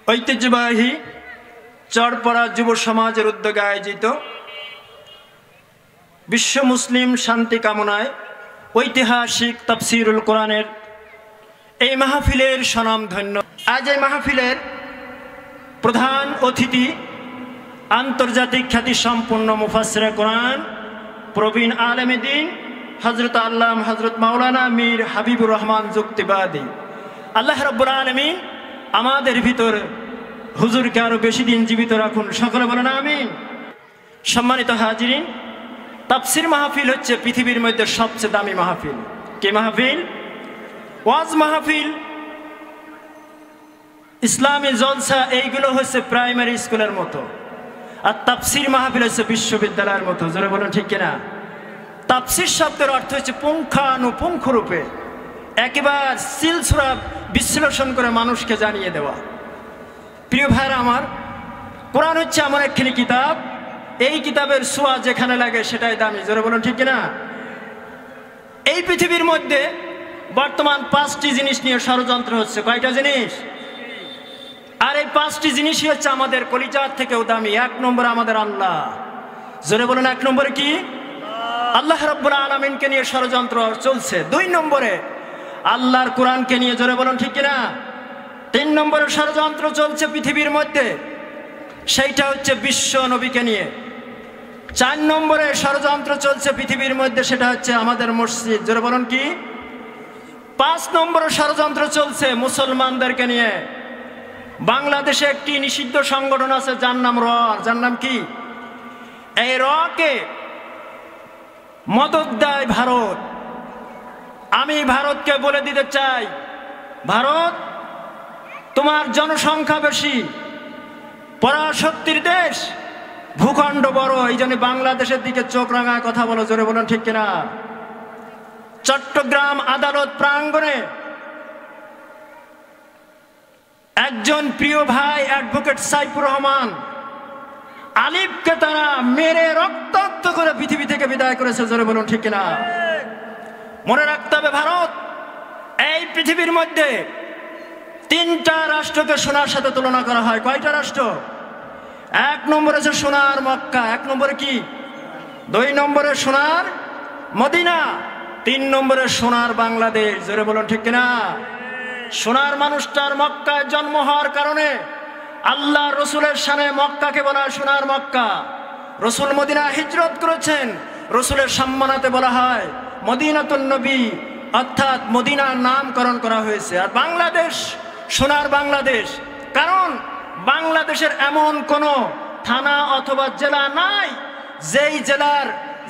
ঐতিহ্যবাহী চরপাড়া যুব সমাজের উদ্যোগে আয়োজিত বিশ্ব মুসলিম শান্তি কামনায় ঐতিহাসিক তাফসীরুল কোরআনের এই মাহফিলের স্বনামধন্য। আজ এই মাহফিলের প্রধান অতিথি আন্তর্জাতিক খ্যাতিসম্পন্ন মুফাসসিরে কোরআন প্রবীণ আলেমে দ্বীন হযরত আল্লামা হযরত মাওলানা মীর হাবিবুর রহমান যুক্তিবাদী। আল্লাহ রাব্বুল আলামিন আমাদের ভিতর হুজুরকে আরো বেশি দিন জীবিত রাখুন, সকলে বলেন আমিন। সম্মানিত হাজিরিন, তাফসীর মাহফিল হচ্ছে পৃথিবীর মধ্যে সবচেয়ে দামি মাহফিল। কি মাহফিল? ওয়াজ মাহফিল, ইসলামী জলসা, এইগুলো হচ্ছে প্রাইমারি স্কুলের মতো, আর তাফসীর মাহফিল হচ্ছে বিশ্ববিদ্যালয়ের মতো। জোরে বলুন ঠিক কিনা? তাফসীর শব্দের অর্থ হচ্ছে পুঙ্খানুপুঙ্খ রূপে একেবারে সিলসিলা বিশ্লেষণ করে মানুষকে জানিয়ে দেওয়া। প্রিয় ভাইরা আমার, কোরআন হচ্ছে এমন একখানি কিতাব, এই কিতাবের ছোঁয়া যেখানে লাগে সেটাই দামি। জোরে বলুন ঠিক কিনা? এই পৃথিবীর মধ্যে বর্তমান 5টি জিনিস নিয়ে ষড়যন্ত্র হচ্ছে। কয়টা জিনিস? আর এই 5টি জিনিসই হচ্ছে আমাদের কলিজার থেকেও দামি। 1 নম্বরে আমাদের আল্লাহ। জোরে বলুন 1 নম্বরে কি? আল্লাহ রাব্বুল আলামিনকে নিয়ে ষড়যন্ত্র চলছে। 2 নম্বরে আল্লাহর কোরআনকে নিয়ে। জোরে বলুন ঠিক কিনা? 3 নম্বরে ষড়যন্ত্র চলছে পৃথিবীর মধ্যে, সেইটা হচ্ছে বিশ্ব নবীকে নিয়ে। 4 নম্বরে ষড়যন্ত্র চলছে পৃথিবীর মধ্যে, সেটা হচ্ছে আমাদের মসজিদ। জোরে বলুন কি? 5 নম্বরে ষড়যন্ত্র চলছে মুসলমানদেরকে নিয়ে। বাংলাদেশে একটি নিষিদ্ধ সংগঠন আছে যার নাম র। যার নাম কি? এই রকে মদদ দেয় ভারত। আমি ভারতকে বলে দিতে চাই, ভারত তোমার জনসংখ্যা বেশি, পরাশক্তির দেশ, ভূখণ্ড বড়, এই জন্য বাংলাদেশের দিকে চোখ রাঙায় কথা বলো। জোরে বলুন ঠিক কিনা? চট্টগ্রাম আদালত প্রাঙ্গণে একজন প্রিয় ভাই অ্যাডভোকেট সাইফুর রহমান আলিফকে তারা মেরে রক্তাক্ত করে পৃথিবী থেকে বিদায় করেছে। জোরে বলুন ঠিক কিনা? মনে রাখতে হবে, ভারত এই পৃথিবীর মধ্যে 3টা রাষ্ট্রকে সোনার সাথে তুলনা করা হয়। কয়টা রাষ্ট্র? 1 নম্বরে আছে সোনার মক্কা। 1 নম্বরে কি? 2 নম্বরে সোনার মদিনা। 3 নম্বরে সোনার বাংলাদেশ। জোরে বলুন ঠিক কিনা? সোনার মানুষটার মক্কায় জন্ম হওয়ার কারণে আল্লাহ রসুলের শানে মক্কাকে বলা হয় সোনার মক্কা। রসুল মদিনা হিজরত করেছেন, রসুলের সম্মানাতে বলা হয় মদিনাতুন নবী, অর্থাৎ মদিনার নামকরণ করা হয়েছে। আর বাংলাদেশ সোনার বাংলাদেশ, কারণ বাংলাদেশের এমন কোনো থানা অথবা জেলা নাই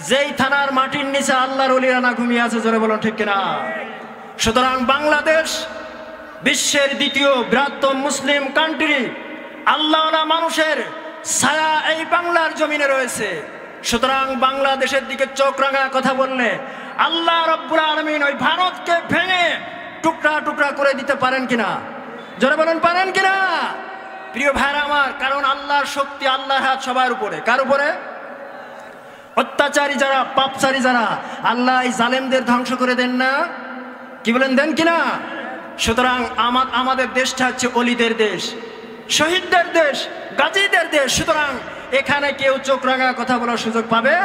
যেই থানার মাটির নিচে আল্লাহর ওলিরা না ঘুমিয়ে আছে। জোরে বলুন ঠিক কিনা? সুতরাং বাংলাদেশ বিশ্বের 2য় বৃহত্তম মুসলিম কান্ট্রি। আল্লাহওয়ালা মানুষের ছায়া এই বাংলার জমিনে রয়েছে। সুতরাং বাংলাদেশের দিকে চোখ রাঙা কথা বললে আল্লাহ রাব্বুল আলামিন ওই ভারতকে ভেঙে টুকরা টুকরা করে দিতে পারেন কিনা? জোরে বলেন পারেন কিনা? প্রিয় ভাইরা আমার, কারণ আল্লাহর শক্তি, আল্লাহর হাত সবার উপরে। কার উপরে? অত্যাচারী যারা, পাপচারী যারা, আল্লাহ এই জালেমদের ধ্বংস করে দেন না? কি বলেন, দেন কিনা? সুতরাং আমাদের দেশটা হচ্ছে অলিদের দেশ, শহীদদের দেশ, গাজীদের দেশ। সুতরাং এখানে কেউ চোখ রাঙা কথা বলার সুযোগ পাবে?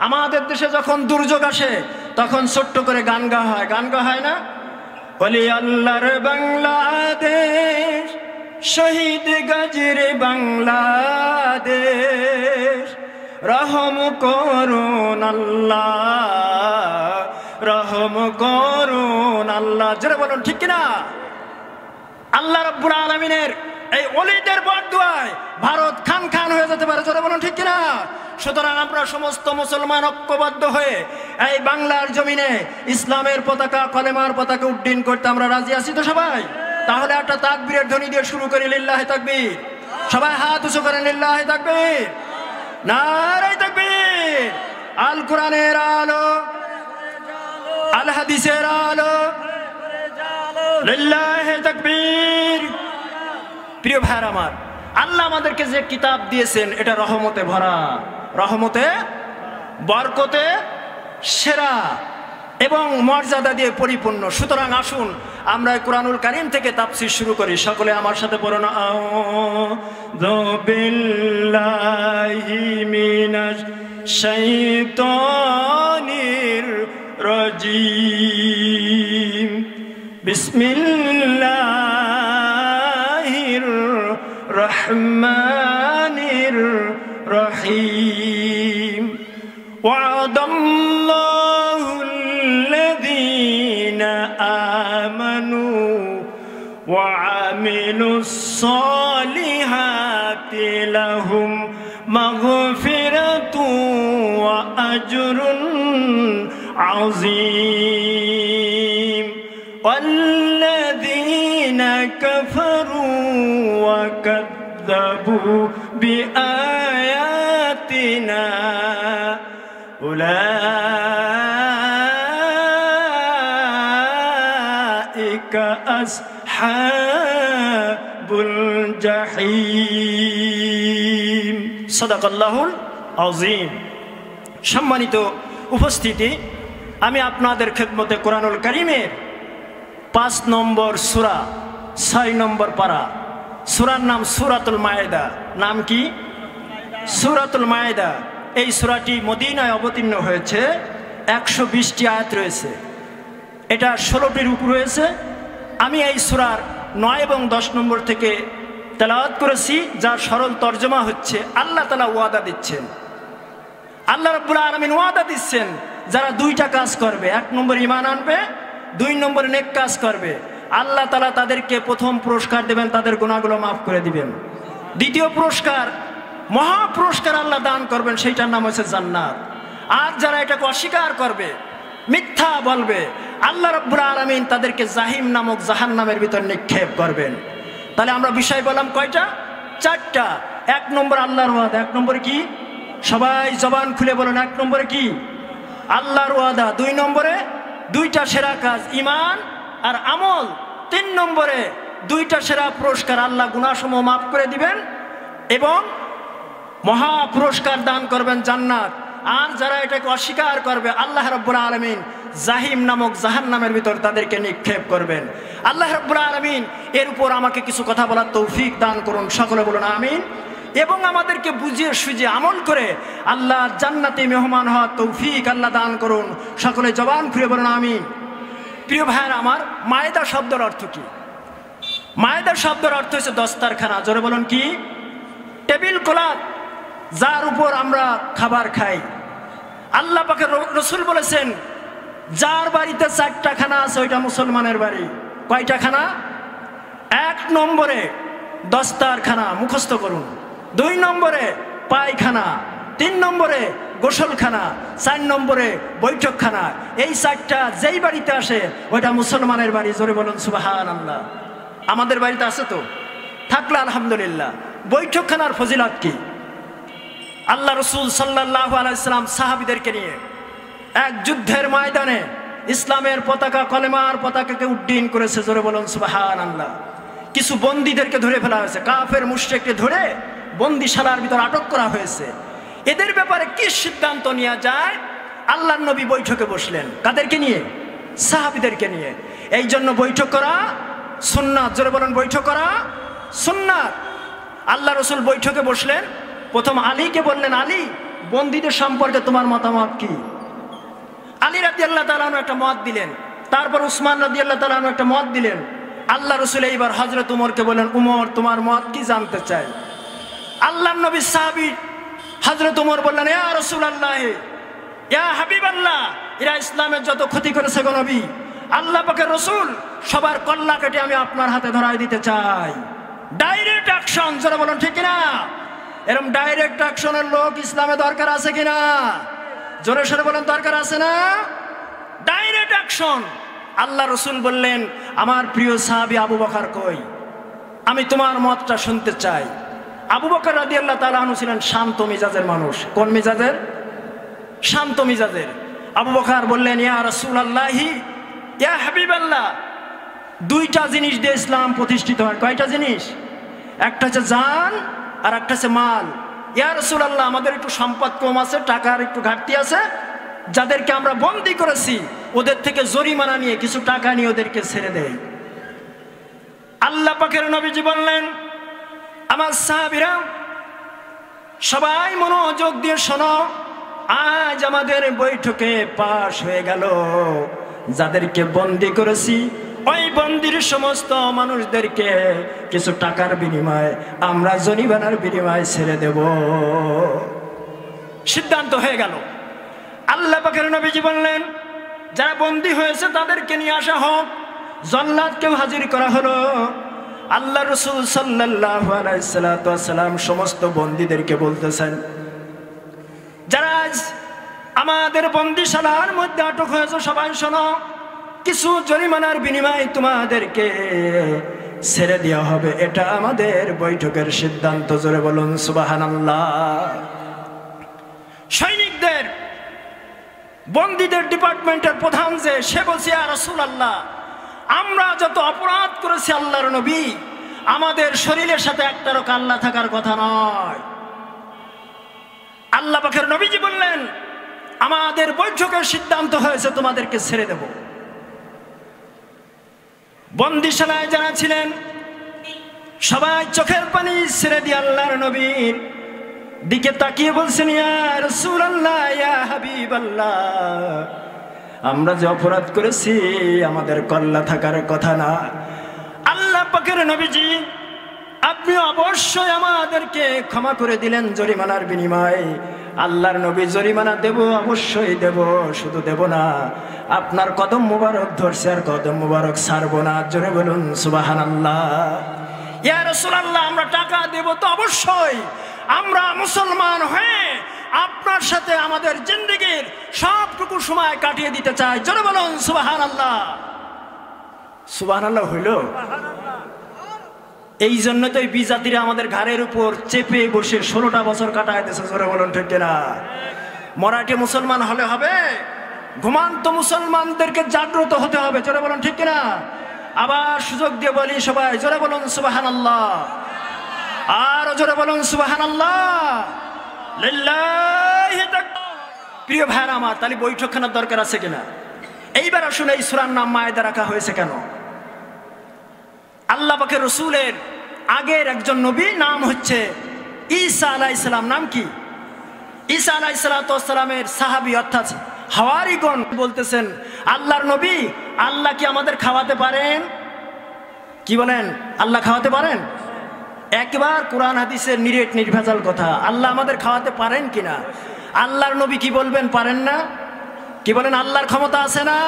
আমাদের দেশে যখন দুর্যোগ আসে তখন ছোট্ট করে গান গাওয়া হয়। গান গাওয়া হয় না? ওলি আল্লাহর বাংলাদেশ, শহীদ গাজীর বাংলাদেশ, রহম করুন আল্লাহ, রহম করুন আল্লাহ। জোরে বলুন ঠিক কিনা? আল্লাহ রাব্বুল আলামিনের এই ওলিদের বরদুয়ায় ভারত খান খান হয়ে যেতে পারে। জোরে বলুন ঠিক কিনা? সুতরাং আমরা সমস্ত মুসলমান ঐক্যবদ্ধ হয়ে এই বাংলার জমিনে ইসলামের পতাকা, কলেমার পতাকা উড্ডীন করতে আমরা রাজি আছি তো সবাই? তাহলে একটা তাকবীরের ধ্বনি দিয়ে শুরু করি। লিল্লাহি তাকবীর। সবাই হাত উঁচু করেন। লিল্লাহি তাকবীর, নারে তাকবীর। আল কোরআনের আলো, আল হাদিসের আলো, লিল্লাহি তাকবীর। প্রিয় ভাইরা আমার, আল্লাহ আমাদেরকে যে কিতাব দিয়েছেন এটা রহমতে ভরা, রহমতে, বরকতে সেরা এবং মর্যাদা দিয়ে পরিপূর্ণ। সুতরাং আসুন আমরা কোরআনুল কারীম থেকে তাফসীর শুরু করি। সকলে আমার সাথে পড়ুন, আউযু বিল্লাহি মিনাশ শাইতানির রাজীম। বিসমিল্লাহির রহমানির রহিম। ওয়া'দাল্লাহুল্লাযীনা আমানু ওয়া আমিলুস-সালিহাতি লাহুম মাগফিরাতুন ওয়া আজরুন আযীম। ওয়াল্লাযীনা কাফারু ওয়া কাযযাবু বিআয়াতিনা উলাইকা আসহাবুল জাহিম। সাদাকাল্লাহুল আযীম। সম্মানিত উপস্থিতি, আমি আপনাদের খেদমতে কোরআনুল কারীমের 5 নম্বর সূরা 6 নম্বর পারা, সূরার নাম সূরাতুল মায়েদা। নাম কি? সূরাতুল মায়েদা। এই সূরাটি মদিনায় অবতীর্ণ হয়েছে। 120টি আয়াত রয়েছে। এটা 16টি রূকু রয়েছে। আমি এই সূরার 9 এবং 10 নম্বর থেকে তেলাওয়াত করেছি, যার সরল তর্জমা হচ্ছে আল্লাহ তাআলা ওয়াদা দিচ্ছেন, আল্লাহ রাব্বুল আলামিন ওয়াদা দিচ্ছেন, যারা 2টা কাজ করবে, 1 নম্বর ঈমান আনবে, 2 নম্বর নেক কাজ করবে, আল্লাহ তাআলা তাদেরকে প্রথম পুরস্কার দেবেন, তাদের গুনাহগুলো মাফ করে দিবেন। দ্বিতীয় পুরস্কার, মহা পুরস্কার আল্লাহ দান করবেন, সেইটার নাম হচ্ছে জান্নাত। আর যারা এটাকে অস্বীকার করবে, মিথ্যা বলবে, আল্লাহ রাব্বুল আলামিন তাদেরকে জাহিম নামক জাহান্নামের ভিতর নিক্ষেপ করবেন। তাহলে আমরা বিষয় বললাম কয়টা? 4টা। 1 নম্বর আল্লাহর ওয়াদা। 1 নম্বরে কি? সবাই জবান খুলে বলেন, 1 নম্বরে কি? আল্লাহর ওয়াদা। 2 নম্বরে 2টা সেরা কাজ, ঈমান আর আমল। 3 নম্বরে 2টা সেরা পুরস্কার, আল্লাহ গুনাহসমূহ মাফ করে দিবেন এবং মহা পুরস্কার দান করবেন, জান্নাত। আর যারা এটাকে অস্বীকার করবে, আল্লাহ রাব্বুল আলামিন জাহিম নামক জাহান্নামের ভিতর তাদেরকে নিক্ষেপ করবেন। আল্লাহ রাব্বুল আলামিন এর উপর আমাকে কিছু কথা বলার তৌফিক দান করুন। সকলে বলুন আমিন। এবং আমাদেরকে বুঝিয়ে সুঝিয়ে আমল করে আল্লাহ জান্নাতে মেহমান হওয়ার তৌফিক আল্লাহ দান করুন। সকলে জবান খুলে বলুন আমিন। প্রিয় ভাইয়েরা আমার, মায়েদা শব্দের অর্থ কি? মায়েদা শব্দের অর্থ হচ্ছে দস্তারখানা। জোরে বলুন কি? টেবিল ক্লথ, যার উপর আমরা খাবার খাই। আল্লাহ পাকের রাসূল বলেছেন, যার বাড়িতে 4টা খানা আছে ওইটা মুসলমানের বাড়ি। কয়টা খানা? 1 নম্বরে দস্তারখানা, মুখস্থ করুন। 2 নম্বরে পায়খানা, 3 নম্বরে গোসলখানা, 4 নম্বরে বৈঠকখানা। এই 4টা যেই বাড়িতে আসে ওইটা মুসলমানের বাড়ি। জোরে বলুন সুবহানাল্লাহ। আমাদের বাড়িতে আছে তো, থাকলে আলহামদুলিল্লাহ। বৈঠকখানার ফজিলত কি? আল্লাহ রাসূল সাল্লাল্লাহু আলাইহি সাল্লাম সাহাবীদেরকে নিয়ে এক যুদ্ধের ময়দানে ইসলামের পতাকা, কলেমার পতাকাকে উড্ডীন করেছে। জোরে বলুন সুবহানাল্লাহ। কিছু বন্দীদেরকে ধরে ফেলা হয়েছে, কাফের মুশরিককে ধরে বন্দিশালার ভিতর আটক করা হয়েছে। এদের ব্যাপারে কি সিদ্ধান্ত নেওয়া যায়? আল্লাহর নবী বৈঠকে বসলেন। কাদেরকে নিয়ে? সাহাবীদেরকে নিয়ে। এই জন্য বৈঠক করা সুন্নাত। জোরে বলুন বৈঠক করা সুন্নাত। আল্লাহ রাসূল বৈঠকে বসলেন। প্রথম আলীকে বললেন, আলী, বন্দীদের সম্পর্কে তোমার মতামত কি? আলী রাদিয়াল্লাহু তাআলা আনহু একটা মত দিলেন। তারপর উসমান রাদিয়াল্লাহু তাআলা আনহু একটা মত দিলেন। আল্লাহ রাসূল এইবার হযরত উমরকে বললেন, উমর, তোমার মত কি জানতে চাই। আল্লাহর নবী সাহাবী হযরত উমর বললেন, ইয়া রাসূলুল্লাহ, ইয়া হাবিবাল্লাহ, এরা ইসলামের যত ক্ষতি করেছে গো নবী, আল্লাহ পাকের রাসূল, সবার কল্লা কেটে আমি আপনার হাতে ধরাই দিতে চাই। Direct action. যারা বলেন ঠিক কিনা? এরকম ডাইরেক্ট অ্যাকশনের লোক ইসলামে দরকার আছে কিনা? জোরে সরে বলেন, দরকার আছে না? Direct action. আল্লাহ রাসূল বললেন, আমার প্রিয় সাহাবী আবু বকর কই? আমি তোমার মতটা শুনতে চাই। আবু বকর রাদিয়াল্লাহু তাআলা আনহু ছিলেন শান্ত মিজাজের মানুষ। কোন মিজাজের? শান্ত মিজাজের। আবু বকর বললেন, ইয়া রাসূলুল্লাহি, ইয়া হাবিবাল্লাহ, 2টা জিনিস দিয়ে ইসলাম প্রতিষ্ঠিত হয়। কয়টা জিনিস? একটা হচ্ছে জান আর একটা হচ্ছে মাল। ইয়া রাসূলুল্লাহ, আমাদের একটু সম্পদ কম আছে, টাকার একটু ঘাটতি আছে, যাদেরকে আমরা বন্দী করেছি ওদের থেকে জরিমানা নিয়ে কিছু টাকা নিয়ে ওদেরকে ছেড়ে দেয়। আল্লাহ পাকের নবীজি বললেন, আমার সাহাবীরা সবাই মনোযোগ দিয়ে শোনো, আজ আমাদের বৈঠকে পাশ হয়ে গেল যাদেরকে বন্দী করেছি, ওই বন্দির সমস্ত মানুষদেরকে কিছু টাকার বিনিময়ে আমরা জরিমানার বিনিময়ে ছেড়ে দেব। সিদ্ধান্ত হয়ে গেল। আল্লাহ পাকের নবীজি বললেন, যারা বন্দী হয়েছে তাদেরকে নিয়ে আসা হোক। জল্লাদকেও হাজির করা হলো। আল্লাহ রাসূল সাল্লাল্লাহু আলাইহি সাল্লাম সমস্ত বন্দীদেরকে বলতেছেন, যারা আজ আমাদের বন্দিশালার মধ্যে আটক হয়েছে সবাই শোনো, কিছু জরিমানার বিনিময়ে তোমাদেরকে ছেড়ে দেওয়া হবে, এটা আমাদের বৈঠকের সিদ্ধান্ত। জোরে বলুন সুবহানাল্লাহ। সৈনিকদের বন্দীদের ডিপার্টমেন্টের প্রধান যে, সে বলছে, ইয়া রাসূলুল্লাহ, আমরা যত অপরাধ করেছি আল্লাহর নবী, আমাদের শরীরের সাথে একটারও কাল্লা থাকার কথা নয়। আল্লাহ পাকের নবীজি বললেন, আমাদের বৈঠকের সিদ্ধান্ত হয়েছে তোমাদেরকে ছেড়ে দেব। বন্দিশালায় যারা ছিলেন সবাই চোখের পানি ছেড়ে দিয়ে আল্লাহর নবীর দিকে তাকিয়ে বলছেন, ইয়া রাসূলুল্লাহ, ইয়া হাবিবাল্লাহ, আমরা যে অপরাধ করেছি আমাদের কল্লা থাকার কথা না। আল্লাহ পাকের নবীজি আপনি অবশ্যই আমাদেরকে ক্ষমা করে দিলেন জরিমানার বিনিময়ে। আল্লাহর নবী, জরিমানা দেব, অবশ্যই দেব, শুধু দেব না, আপনার কদম মুবারক ধরছে আর কদম মুবারক ছাড়বো না। জোরে বলুন সুবহানাল্লাহ। ইয়া রাসূলুল্লাহ, আমরা টাকা দেব তো অবশ্যই, আমরা মুসলমান হয়ে আপনার সাথে আমাদের জিন্দেগির সবটুকু সময় কাটিয়ে দিতে চাই। জোরে বলুন সুবহানাল্লাহ। সুবহানাল্লাহ হইল। এই জন্য তো এই বিজাতিরা আমাদের ঘাড়ের উপর চেপে বসে 16টা বছর কাটায় দিয়েছে। জোরে বলুন ঠিক কিনা? মরাঠি মুসলমান হলে হবে? ঘুমান্ত মুসলমানদেরকে জাগ্রত হতে হবে। জোরে বলুন ঠিক কিনা? আবার সুযোগ দিয়ে বলি সবাই, জোরে বলুন সুবহানাল্লাহ। আর জোরে বলুন সুবহানাল্লাহ। লিল্লাহি তাকবীর। প্রিয় ভাইরা আমার, তাহলে বৈঠকখানার দরকার আছে কিনা? এইবার আসুন, এই সূরার নাম মায়েদা রাখা হয়েছে কেন? আল্লাহ পাকের রসুলের আগের একজন নবী, নাম হচ্ছে ঈসা আলাইহিস সালাম। নাম কি? ঈসা আলাইহিস সালামের সাহাবী অর্থাৎ হাওয়ারিগণ বলতেছেন, আল্লাহর নবী, আল্লাহ কি আমাদের খাওয়াতে পারেন? কি বলেন? আল্লাহ খাওয়াতে পারেন? একবার কোরআন হাদিসের নিরেট নির্ভেজাল কথা, আল্লাহ আমাদের খাওয়াতে পারেন কিনা? আল্লাহর নবী কি বলবেন? পারেন না। কি বলেন? আল্লাহর ক্ষমতা আছে না?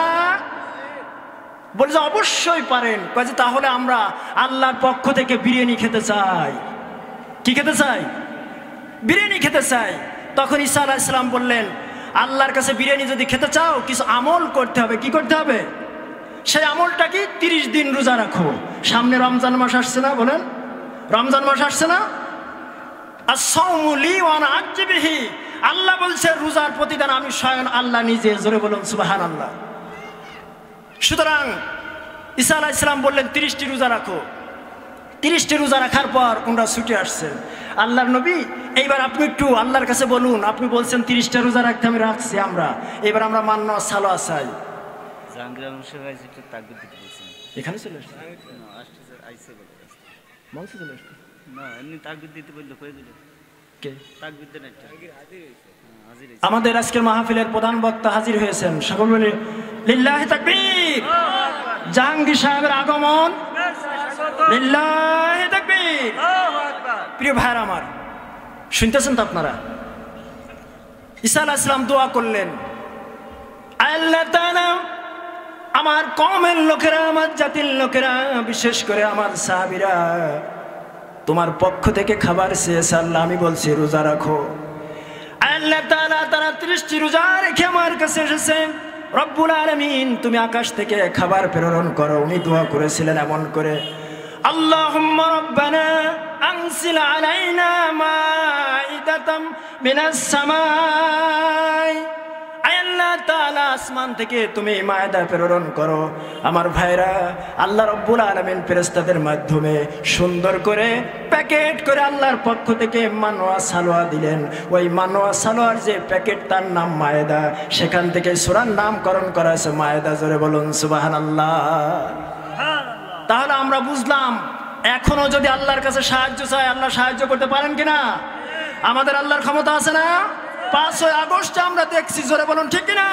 বলছে অবশ্যই পারেন। কাজে তাহলে আমরা আল্লাহর পক্ষ থেকে বিরিয়ানি খেতে চাই। কি খেতে চাই? বিরিয়ানি খেতে চাই। তখন ঈসা আলাইহিস সালাম বললেন, আল্লাহর কাছে বিরিয়ানি যদি খেতে চাও কিছু আমল করতে হবে। কি করতে হবে? সেই আমলটা কি? 30 দিন রোজা রাখো। সামনে রমজান মাস আসছে না? বলেন, রমজান মাস আসছে না? আস-সাওমু লি ওয়া আনা আজজি বিহি। আল্লাহ বলছে রোজার প্রতিদান আমি স্বয়ং আল্লাহ নিজে। জোরে বলুন সুবহানাল্লাহ। সুতরাং ঈসা আলাইহিস সালাম বললেন 30টি রোজা রাখো। 30টি রোজা রাখার পর ওনারা ছুটে আসছেন। আল্লাহর নবী, এইবার আপনি একটু আল্লাহর কাছে বলুন, আপনি বলছেন 30টা রোজা রাখতে, আমি রাখছি, এবার আমরা মান্য সালোয়া চাই। এখানে চলে আসছে আমাদের আজকের মাহফিলের প্রধান বক্তা হাজির হয়েছেন। সকল বলে লিল্লাহি তাকবীর। জাহাঙ্গীর সাহেবের আগমন। লিল্লাহি তাকবীর। প্রিয় ভাইরা আমার, শুনতেছেন তো আপনারা? ঈসা আলাইহিস সালাম দোয়া করলেন, আল্লাহ তাআলা, আমার কওমের লোকেরা, আমার জাতির লোকেরা, বিশেষ করে আমার সাহাবীরা তোমার পক্ষ থেকে খাবার চেয়েছে। আল্লাহ, আমি বলছি রোজা রাখো। আল্লাহ তাআলা তারা 30টি রোজা রেখে আমার কাছে এসেছে। রব্বুল আলামিন, তুমি আকাশ থেকে খাবার প্রেরণ করো। উনি দোয়া করেছিলেন এমন করে, আল্লাহুম্মা রাব্বানা আনজিল আলাইনা মাইদাতাম মিনাস সামাই। আল্লাহ তাআলা, আসমান থেকে তুমি মায়দা প্রেরণ করো। আমার ভাইরা, আল্লাহ রব্বুল আলামিন ফেরেশতাদের মাধ্যমে সুন্দর করে প্যাকেট করে আল্লাহর পক্ষ থেকে মানোয়া সালোয়া দিলেন। ওই মানোয়া সালোয়ার যে প্যাকেট, তার নাম মায়দা। সেখান থেকে সূরার নামকরণ করা হয়েছে মায়দা। জোরে বলুন সুবহানাল্লাহ। তাহলে আমরা বুঝলাম এখনো যদি আল্লাহর কাছে সাহায্য চাই আল্লাহ সাহায্য করতে পারেন কিনা? আমাদের আল্লাহর ক্ষমতা আছে না? 5ই আগস্টে আমরা দেখছি, জোরে বলুন ঠিক কিনা?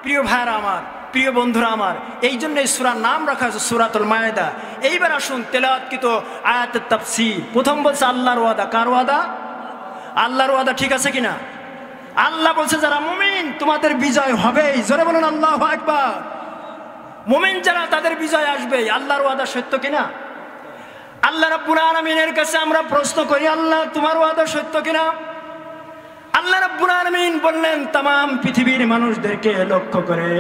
প্রিয় ভাইরা আমার, প্রিয় বন্ধুরা আমার, এই জন্য এই সূরার নাম রাখা হয়েছে সূরাতুল মায়েদা। এইবার আসুন তেলাওয়াতকৃত আয়াতের তাফসীর। প্রথম বলছে আল্লাহর ওয়াদা। কার ওয়াদা? আল্লাহর ওয়াদা, ঠিক আছে কিনা? আল্লাহ বলছে যারা মুমিন তোমাদের বিজয় হবেই, জোরে বলুন আল্লাহু আকবার। মুমিন যারা তাদের বিজয় আসবে, আল্লাহর ওয়াদা সত্য কিনা? আল্লাহ রাব্বুল আলামিনের কাছে আমরা প্রশ্ন করি, আল্লাহ তোমার ওয়াদা সত্য কিনা? আল্লাহ রাব্বুল আলামিন বললেন तमाम পৃথিবীর মানুষদেরকে লক্ষ্য করে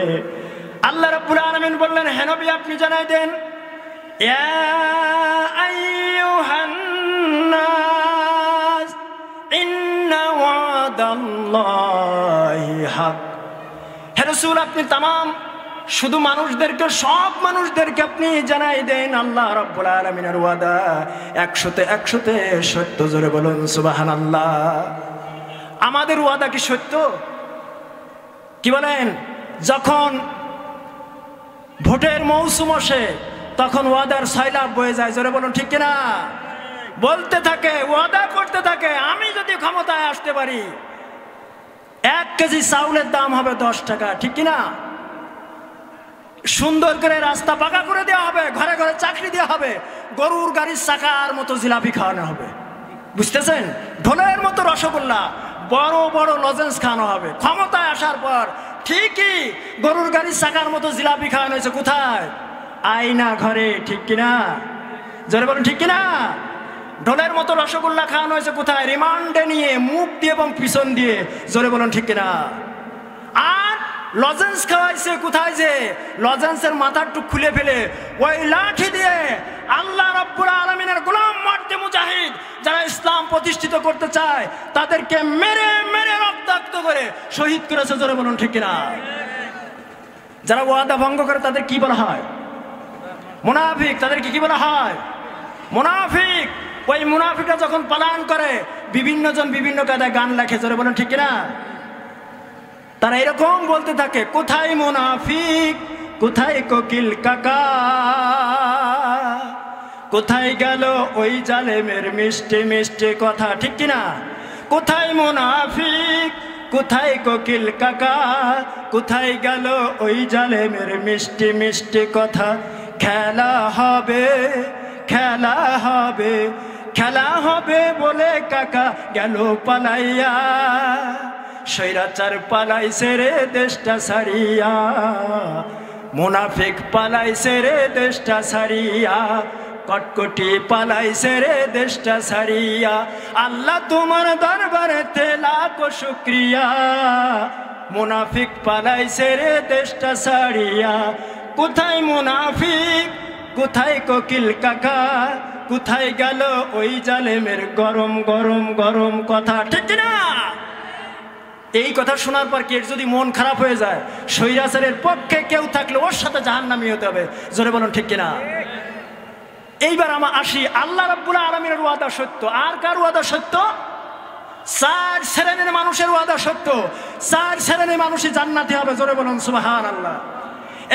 আল্লাহ রাব্বুল আলামিন বললেন, হে নবী আপনি জানাই দেন, ইয়া আইয়ুহান নাস ইন্না ওয়াদাল্লাহি হক। হে রাসূল আপনি तमाम শুধু মানুষদেরকে, সব মানুষদেরকে আপনি জানাই দেন আল্লাহ রাব্বুল আলামিনের ওয়াদা 100তে 100তে সত্য। জোরে বলুন সুবহানাল্লাহ। আমাদের ওয়াদা কি সত্য? কি বলেন? যখন ভোটের মৌসুম আসে তখন ওয়াদার সয়লাব বয়ে যায়, জোরে বলুন ঠিক কিনা? বলতে থাকে, ওয়াদা করতে থাকে, আমি যদি ক্ষমতায় আসতে পারি 1 কেজি চাউলের দাম হবে 10 টাকা, ঠিক কিনা? সুন্দর করে রাস্তা পাকা করে দেওয়া হবে, ঘরে ঘরে চাকরি দেওয়া হবে, গরুর গাড়ির চাকার মতো জিলাপি খাওয়ানো হবে, বুঝতেছেন? ঢোলের মতো রসগোল্লা, বড় বড় লজেন্স খাওয়ানো হবে। ক্ষমতায় আসার পর ঠিকই গরুর গাড়ির চাকার মতো জিলাপি খাওয়ানো হয়েছে কোথায়? আয়না ঘরে, ঠিক কিনা? জোরে বলুন ঠিক কিনা? ঢোলের মতো রসগোল্লা খাওয়ানো হয়েছে কোথায়? রিমান্ডে নিয়ে, মুখ দিয়ে এবং পিছন দিয়ে, জোরে বলুন ঠিক কিনা? আর লজেন্স খাওয়াইছে কোথায়? যে লজেন্সের মাথার টুক খুলে ফেলে ওই লাঠি দিয়ে আল্লাহ রাব্বুল আলামিনের গোলাম মারতে মুজাহিদ যারা ইসলাম প্রতিষ্ঠিত করতে চায় তাদেরকে মেরে মেরে রক্তাক্ত করে শহীদ করেছে, জোরে বলুন ঠিক কিনা? যারা ওয়াদা ভঙ্গ করে তাদের কি বলা হয়? মুনাফিক। তাদেরকে কি বলা হয়? মুনাফিক। ওই মুনাফিকরা যখন পালায়ন করে বিভিন্ন জন বিভিন্ন কায়দায় গান লেখে, জোরে বলুন ঠিক কিনা? তারা এরকম বলতে থাকে, কোথায় মুনাফিক, কোথায় কোকিল কাকা, কোথায় গেল ওই জালেমের মিষ্টি মিষ্টি কথা, ঠিক কিনা? কোথায় মুনাফিক, কোথায় কোকিল কাকা, কোথায় গেল ওই জালেমের মিষ্টি মিষ্টি কথা। খেলা হবে, খেলা হবে, খেলা হবে বলে কাকা গেল পালাইয়া, স্বৈরাচার পালাইছে রে দেশটা ছাড়িয়া, মুনাফিক পালাইছে রে দেশটা ছাড়িয়া, কটকটি পালাইছে রে দেশটা ছাড়িয়া। আল্লাহ তোমার দরবারেতে লাখো শুকরিয়া, মুনাফিক পালাইছে রে দেশটা ছাড়িয়া। কোথায় মুনাফিক, কোথায় কোকিল কাকা, কোথায় গেল ওই জালেমের গরম গরম গরম কথা, ঠিক কিনা? এই কথা শোনার পর কে যদি মন খারাপ হয়ে যায়, স্বৈরাচারের পক্ষে কেউ থাকলে ওর সাথে জাহান্নামী হতে হবে, জোরে বলুন ঠিক কিনা? এইবার আমরা আসি, আল্লাহ রাব্বুল আলামিনের ওয়াদা সত্য। আর কার ওয়াদা সত্য? 4 শ্রেণীর মানুষের ওয়াদা সত্য। 4 শ্রেণীর মানুষই জান্নাতি হবে, জোরে বলুন সুবহানাল্লাহ।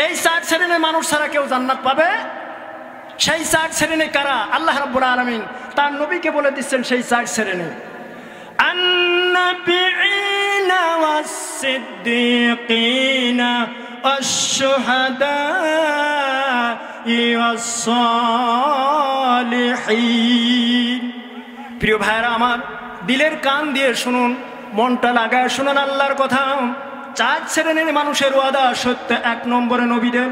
এই 4 শ্রেণীর মানুষ ছাড়া কেউ জান্নাত পাবে? সেই 4 শ্রেণী কারা? আল্লাহ রাব্বুল আলামিন তার নবীকে বলে দিচ্ছেন সেই 4 শ্রেণী। النبيين والصديقين والشهداء والصالحين। প্রিয় ভাইরা আমার, দিলের কান দিয়ে শুনুন, মনটা লাগায় শুনুন আল্লাহর কথা। 4 শ্রেণীর মানুষের ওয়াদা সত্য। 1 নম্বরে নবীদের,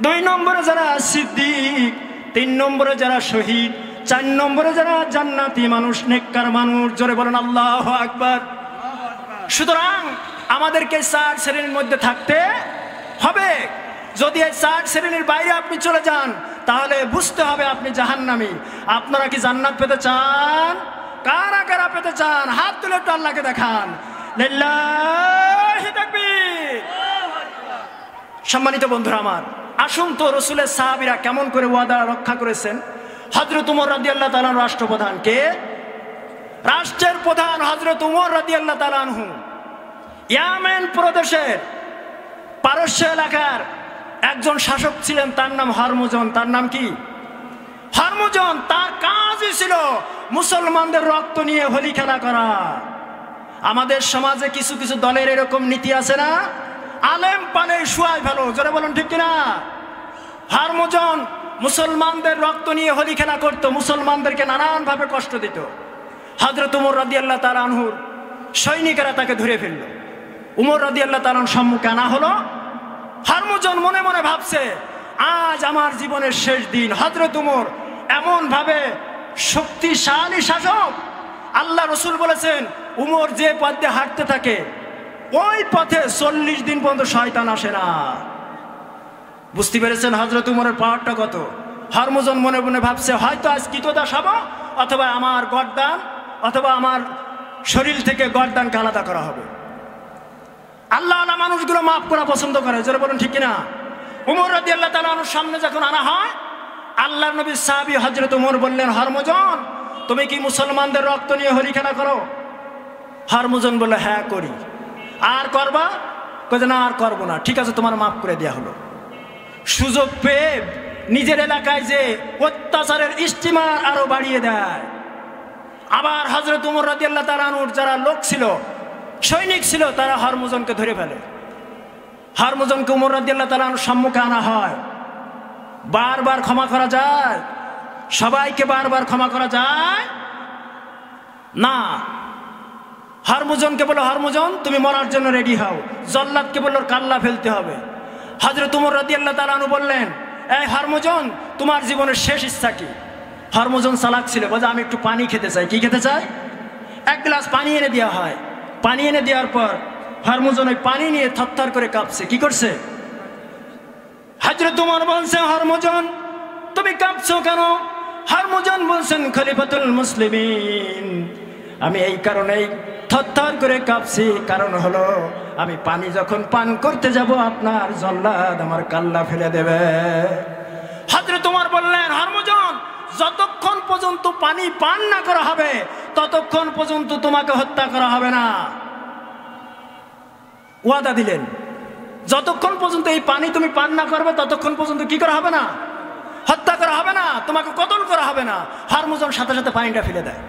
2 নম্বরে যারা সিদ্দিক, 3 নম্বরে যারা শহীদ, 4 নম্বরে যারা জান্নাতি মানুষ, নেককার মানুষ, জোরে বলেন আল্লাহু আকবার। সুতরাং আমাদেরকে 4 শ্রেণীর মধ্যে থাকতে হবে। যদি এই 4 শ্রেণীর বাইরে আপনি চলে যান তাহলে বুঝতে হবে আপনি জাহান্নামী। আপনারা কি জান্নাত পেতে চান? কারা কারা পেতে চান? হাত তুলে একটু আল্লাহকে দেখান। লিল্লাহি তাকবীর। সম্মানিত বন্ধুরা আমার, আসুন তো রাসূলের সাহাবীরা কেমন করে ওয়াদা রক্ষা করেছেন। হযরত ওমর রাদিয়াল্লাহু তাআলা রাষ্ট্রপ্রধান। কে? রাষ্ট্রের প্রধান হযরত ওমর রাদিয়াল্লাহু তাআলা আনহু। ইয়ামেন প্রদেশের পারস্য এলাকার একজন শাসক ছিলেন, তার নাম হরমুজন। তার নাম কি? হরমুজন। তার কাজই ছিল মুসলমানদের রক্ত নিয়ে হোলি খেলা করা। আমাদের সমাজে কিছু কিছু দলের এরকম নীতি আছে না, আলেম পালে শুয়াই ফেলো, জোরে বলুন ঠিক কিনা? হরমুজন মুসলমানদের রক্ত নিয়ে হোলি খেলা করতো, মুসলমানদেরকে নানান ভাবে কষ্ট দিত। হযরত উমর রাদিয়াল্লাহু তাআলা আনহুর সৈনিকেরা তাকে ধরে ফেলল। উমর রাদিয়াল্লাহু তাআলার সম্মুখে আনা হলো। হরমুজন মনে মনে ভাবছে, আজ আমার জীবনের শেষ দিন। হযরত উমর এমন ভাবে শক্তিশালী শাসক, আল্লাহ রসুল বলেছেন উমর যে পথ দিয়ে হাঁটতে থাকে ওই পথে 40 দিন পর্যন্ত শয়তান আসে না। বুঝতে পেরেছেন হযরত উমরের পাওয়ারটা কত? হরমুজন মনে মনে ভাবছে, হয়তো আজ কিতদাস হব, অথবা আমার গর্দান অথবা আমার শরীর থেকে গর্দানকে আলাদা করা হবে। আল্লাহ আল্লাহ মানুষগুলো মাফ করা পছন্দ করে, যারা বলেন ঠিক কিনা? উমর রাদিয়াল্লাহু তাআলা আনহুর সামনে যখন আনা হয়, আল্লাহর নবী সাহাবী হযরত উমর বললেন, হরমুজন তুমি কি মুসলমানদের রক্ত নিয়ে হোলি খেলা করো? হরমুজন বলল, হ্যাঁ করি। আর করবা? কইছে না, আর করবো না। ঠিক আছে, তোমার মাফ করে দেয়া হলো। সুযোগ পেয়ে নিজের এলাকায় যে অত্যাচারের স্টিমার আরো বাড়িয়ে দেয়। আবার হযরত উমর রাদিয়াল্লাহু তাআলা আনহুর যারা লোক ছিল, সৈনিক ছিল, তারা হরমুজনকে ধরে ফেলে। হরমুজনকে উমর রাদিয়াল্লাহু তাআলা আনহুর সম্মুখে আনা হয়। বারবার ক্ষমা করা যায়? সবাইকে বারবার ক্ষমা করা যায় না। হরমুজনকে বলল, হরমুজন তুমি মরার জন্য রেডি হও। জল্লাদকে বলল, কাল্লা ফেলতে হবে। হযরত উমর রাদিয়াল্লাহু তাআলা আনহু বললেন, এই হরমুজন তোমার জীবনের শেষ ইচ্ছা কি? হরমুজন চালাক ছিল, বলে আমি একটু পানি খেতে চাই। কি খেতে চাই? এক গ্লাস পানি এনে দেওয়া হয়। পানি এনে দেওয়ার পর হরমুজন ওই পানি নিয়ে থরথর করে কাঁপছে। কি করছে? হযরত উমর বলছে, হরমুজন তুমি কাঁপছো কেন? হরমুজন বলছেন, খলিফাতুল মুসলিমিন আমি এই কারণেই থরথর করে কাঁপছি, কারণ হলো আমি পানি যখন পান করতে যাব আপনার জল্লাদ আমার কাল্লা ফেলে দেবে। হযরত উমর বললেন, হরমুজন যতক্ষণ পর্যন্ত পানি পান না করা হবে ততক্ষণ পর্যন্ত তোমাকে হত্যা করা হবে না। ওয়াদা দিলেন, যতক্ষণ পর্যন্ত এই পানি তুমি পান না করবে ততক্ষণ পর্যন্ত কি করা হবে না? হত্যা করা হবে না, তোমাকে কতল করা হবে না। হরমুজন সাথে সাথে পানিটা ফেলে দেয়।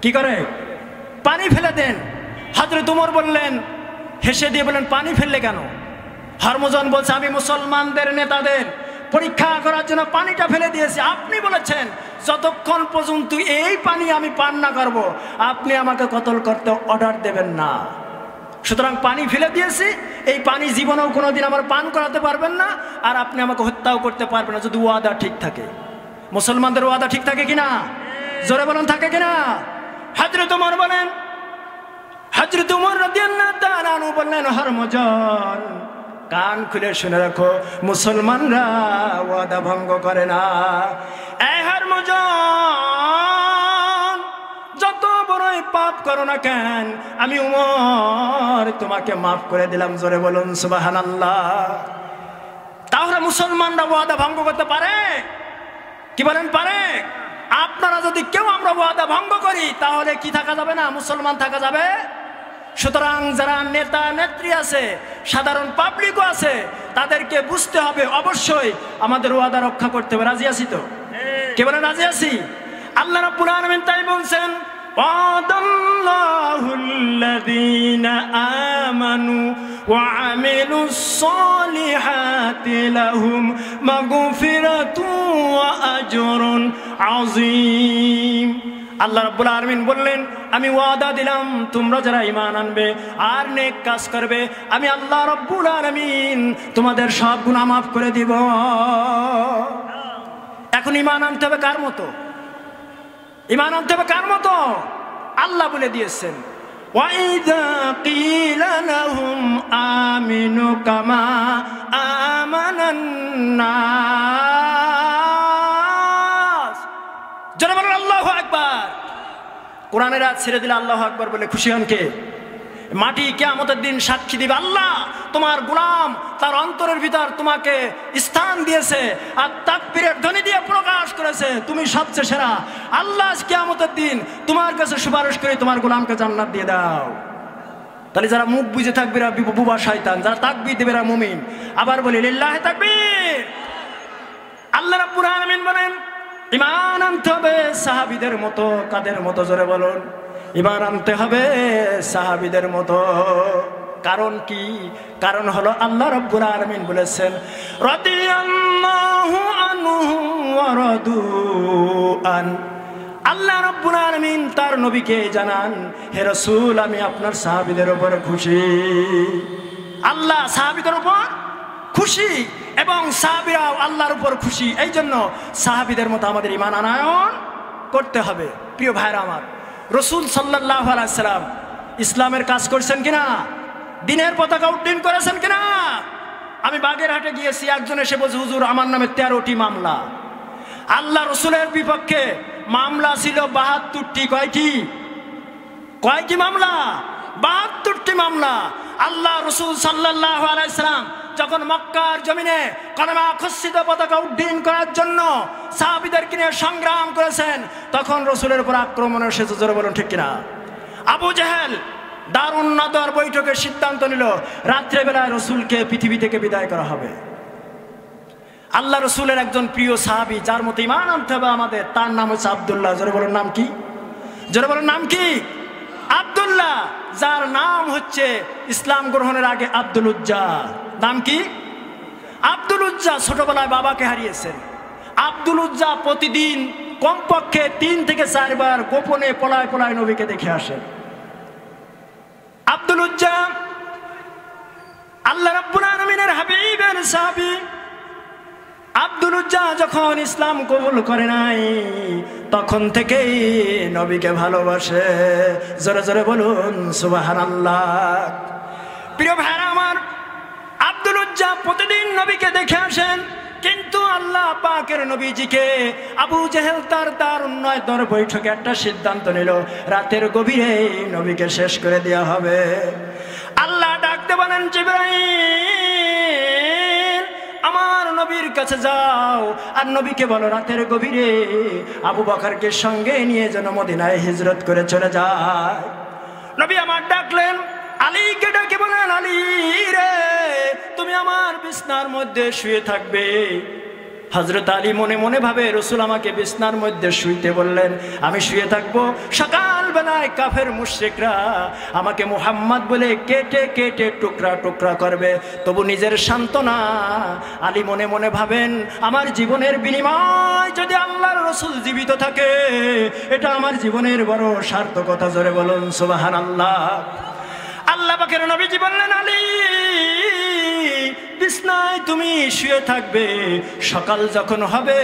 কি করে? পানি ফেলে দেন। হযরত উমর বললেন, হেসে দিয়ে বললেন, পানি ফেললে কেন? হরমুজন বলছে, আমি মুসলমানদের নেতাদের পরীক্ষা করার জন্য পানিটা ফেলে দিয়েছি। আপনি বলেছেন যতক্ষণ পর্যন্ত এই পানি আমি পান না করব আপনি আমাকে কতল করতে অর্ডার দেবেন না। সুতরাং পানি ফেলে দিয়েছি, এই পানি জীবনেও কোনোদিন আমার পান করাতে পারবেন না, আর আপনি আমাকে হত্যাও করতে পারবেন না, যদি ওয়াদা ঠিক থাকে। মুসলমানদের ওয়াদা ঠিক থাকে কিনা? জোরে বলেন, থাকে কিনা? হযরত উমর বলেন, হযরত উমর রাদিয়াল্লাহু তাআলা আনহু বললেন, হরমুজন কান খুলে শুনে রাখো, মুসলমানরা ওয়াদা ভঙ্গ করে না। এই হরমুজন যত বড়ই পাপ করো না কেন, আমি উমর তোমাকে মাফ করে দিলাম। জোরে বলুন সুবহানাল্লাহ। তাহলে মুসলমানরা ওয়াদা ভঙ্গ করতে পারে? কি বলেন, পারে? আপনারা যদি কেউ আমরা ওয়াদা ভঙ্গ করি তাহলে কি থাকা যাবে না? মুসলমান থাকা যাবে? সুতরাং যারা নেতা নেত্রী আছে, সাধারণ পাবলিকও আছে, তাদেরকে বুঝতে হবে অবশ্যই আমাদের ওয়াদা রক্ষা করতে হবে। রাজি আছি তো? কে বলেন রাজি আছি? আল্লাহ রাব্বুল আলামিন তাই বলছেন, ওয়াদাল্লাহুল্লাযীনা আমানু ওয়া আমিলুস সলিহাতি লাহুম মাগফিরাতুন ওয়া আজরুন আযীম। আল্লাহ রাব্বুল আলামিন বললেন, আমি ওয়াদা দিলাম তোমরা যারা ঈমান আনবে আর নেক কাজ করবে, আমি আল্লাহ রাব্বুল আলামিন তোমাদের সব গুনাহ মাফ করে দিব। এখন ঈমান আনতে হবে কার মতো? ঈমান আনতে হবে কার মতো? আল্লাহ বলে দিয়েছেন, ওয়াইদা কিলা লাহুম আমিনু কামা আমানান নাস। যারা বলেন আল্লাহু আকবার। কোরআনের আয়াত ছেড়ে দিলে আল্লাহু আকবার বলে খুশি হন কে? মাটি কিয়ামতের দিন সাক্ষী দিবে, আল্লাহ তোমার গোলাম তার অন্তরের ভিতর তোমাকে স্থান দিয়েছে আর তাকবীরের ধ্বনি দিয়ে প্রকাশ করেছে তুমি সবচেয়ে সেরা। আল্লাহ কিয়ামতের দিন তোমার কাছে সুপারিশ করে তোমার গোলামকে জান্নাত দিয়ে দাও। তাহলে যারা মুখ বুঝে থাকবে এরা বুবা শয়তান, যারা তাকবীর দেবে এরা মুমিন। আবার বলি লিল্লাহি তাকবীর। আল্লাহ রাব্বুল আলামিন বলেন ঈমান আনতে হবে সাহাবীদের মতো। কাদের মতো? জোরে বলুন। ঈমান আনতে হবে সাহাবীদের মতো। কারণ কি? কারণ হলো আল্লাহ রাব্বুল আলামিন বলেছেন রাদিয়াল্লাহু আনহু ওয়া রাদু আন। আল্লাহ রাব্বুল আলামিন তার নবীকে জানান, হে রাসূল আমি আপনার সাহাবীদের উপর খুশি। আল্লাহ সাহাবীদের উপর খুশি এবং সাহাবীরাও আল্লাহর উপর খুশি। এই জন্য সাহাবীদের মতো আমাদের ঈমান আনয়ন করতে হবে। প্রিয় ভাইরা আমার, রাসূল সাল্লাল্লাহু আলাইহি সাল্লাম ইসলামের কাজ করছেন কিনা? দিনের পতাকা উড্ডীন করেছেন কিনা? আমি বাগেরহাটে গিয়েছি, একজন এসে বলছে হুজুর আমার নামে 13টি মামলা। আল্লাহ রসুলের বিপক্ষে মামলা ছিল 72টি। কয়টি মামলা? 72টি মামলা। আল্লাহ রসুল সাল্লাল্লাহু আলাইহি সাল্লাম যখন মক্কার জমিনে কলেমা খচ্চিত পতাকা উড্ডীন করার জন্য সাহাবীদেরকে নিয়ে সংগ্রাম করেছেন, তখন রসুলের উপর আক্রমণ এসেছে। জোরে বলুন ঠিক কিনা? আবু জেহেল দারুন নাদর বৈঠকের সিদ্ধান্ত নিল রাত্রেবেলায় রসুলকে পৃথিবী থেকে বিদায় করা হবে। আল্লাহ রসুলের একজন প্রিয় সাহাবী যার মতো ঈমান আনতে হবে আমাদের, তার নাম হচ্ছে আব্দুল্লাহ। জোরে বলুন নাম কি? জোরে বলুন নাম কি? আব্দুল্লাহ, যার নাম হচ্ছে ইসলাম গ্রহণের আগে আব্দুল উজ্জা। নাম কি? আব্দুল উজ্জা। ছোটবেলায় বাবাকে হারিয়েছেন। আব্দুল উজ্জা প্রতিদিন কমপক্ষে 3 থেকে 4 বার গোপনে পলায় পলায় নবীকে দেখে আসেন। আব্দুল উজ্জা আল্লাহ রাব্বুল আলামিনের হাবিবের সাহাবী। আব্দুল উজ্জা যখন ইসলাম কবুল করে নাই তখন থেকেই নবীকে ভালোবাসে। জোরে জোরে বলুন সুবহানাল্লাহ। প্রিয় ভাইরা আমার, আব্দুল উজ্জা প্রতিদিন নবীকে দেখে আসেন, কিন্তু আল্লাহ পাকের নবীজিকে আবু জেহেল তার দারুণ দর বৈঠকে একটা সিদ্ধান্ত নিল, রাতের গভীরে নবীকে শেষ করে দেওয়া হবে। আল্লাহ ডাকতে বলেন জিবরাইল আমার নবীর কাছে যাও আর নবীকে বলো রাতের গভীরে আবু বকরকে সঙ্গে নিয়ে যেন মদিনায় হিজরত করে চলে যায়। নবী আমার ডাকলেন, আলীকে ডাকে বলেন আলী রে তুমি আমার বিছনার মধ্যে শুয়ে থাকবে। হযরত আলী মনে মনে ভাবে রাসূল আমাকে বিছনার মধ্যে শুইতে বললেন, আমি শুয়ে থাকবো। সকালবেলায় কাফের মুশরিকরা আমাকে মুহাম্মদ বলে কেটে কেটে টুকরা টুকরা করবে, তবু নিজের সান্ত্বনা আলী মনে মনে ভাবেন আমার জীবনের বিনিময় যদি আল্লাহর রাসূল জীবিত থাকে এটা আমার জীবনের বড় সার্থকতা। জোরে বলুন সুবহানাল্লাহ। আল্লাহ পাকের নবীজি বললেন আলী বিছনায় তুমি শুয়ে থাকবে, সকাল যখন হবে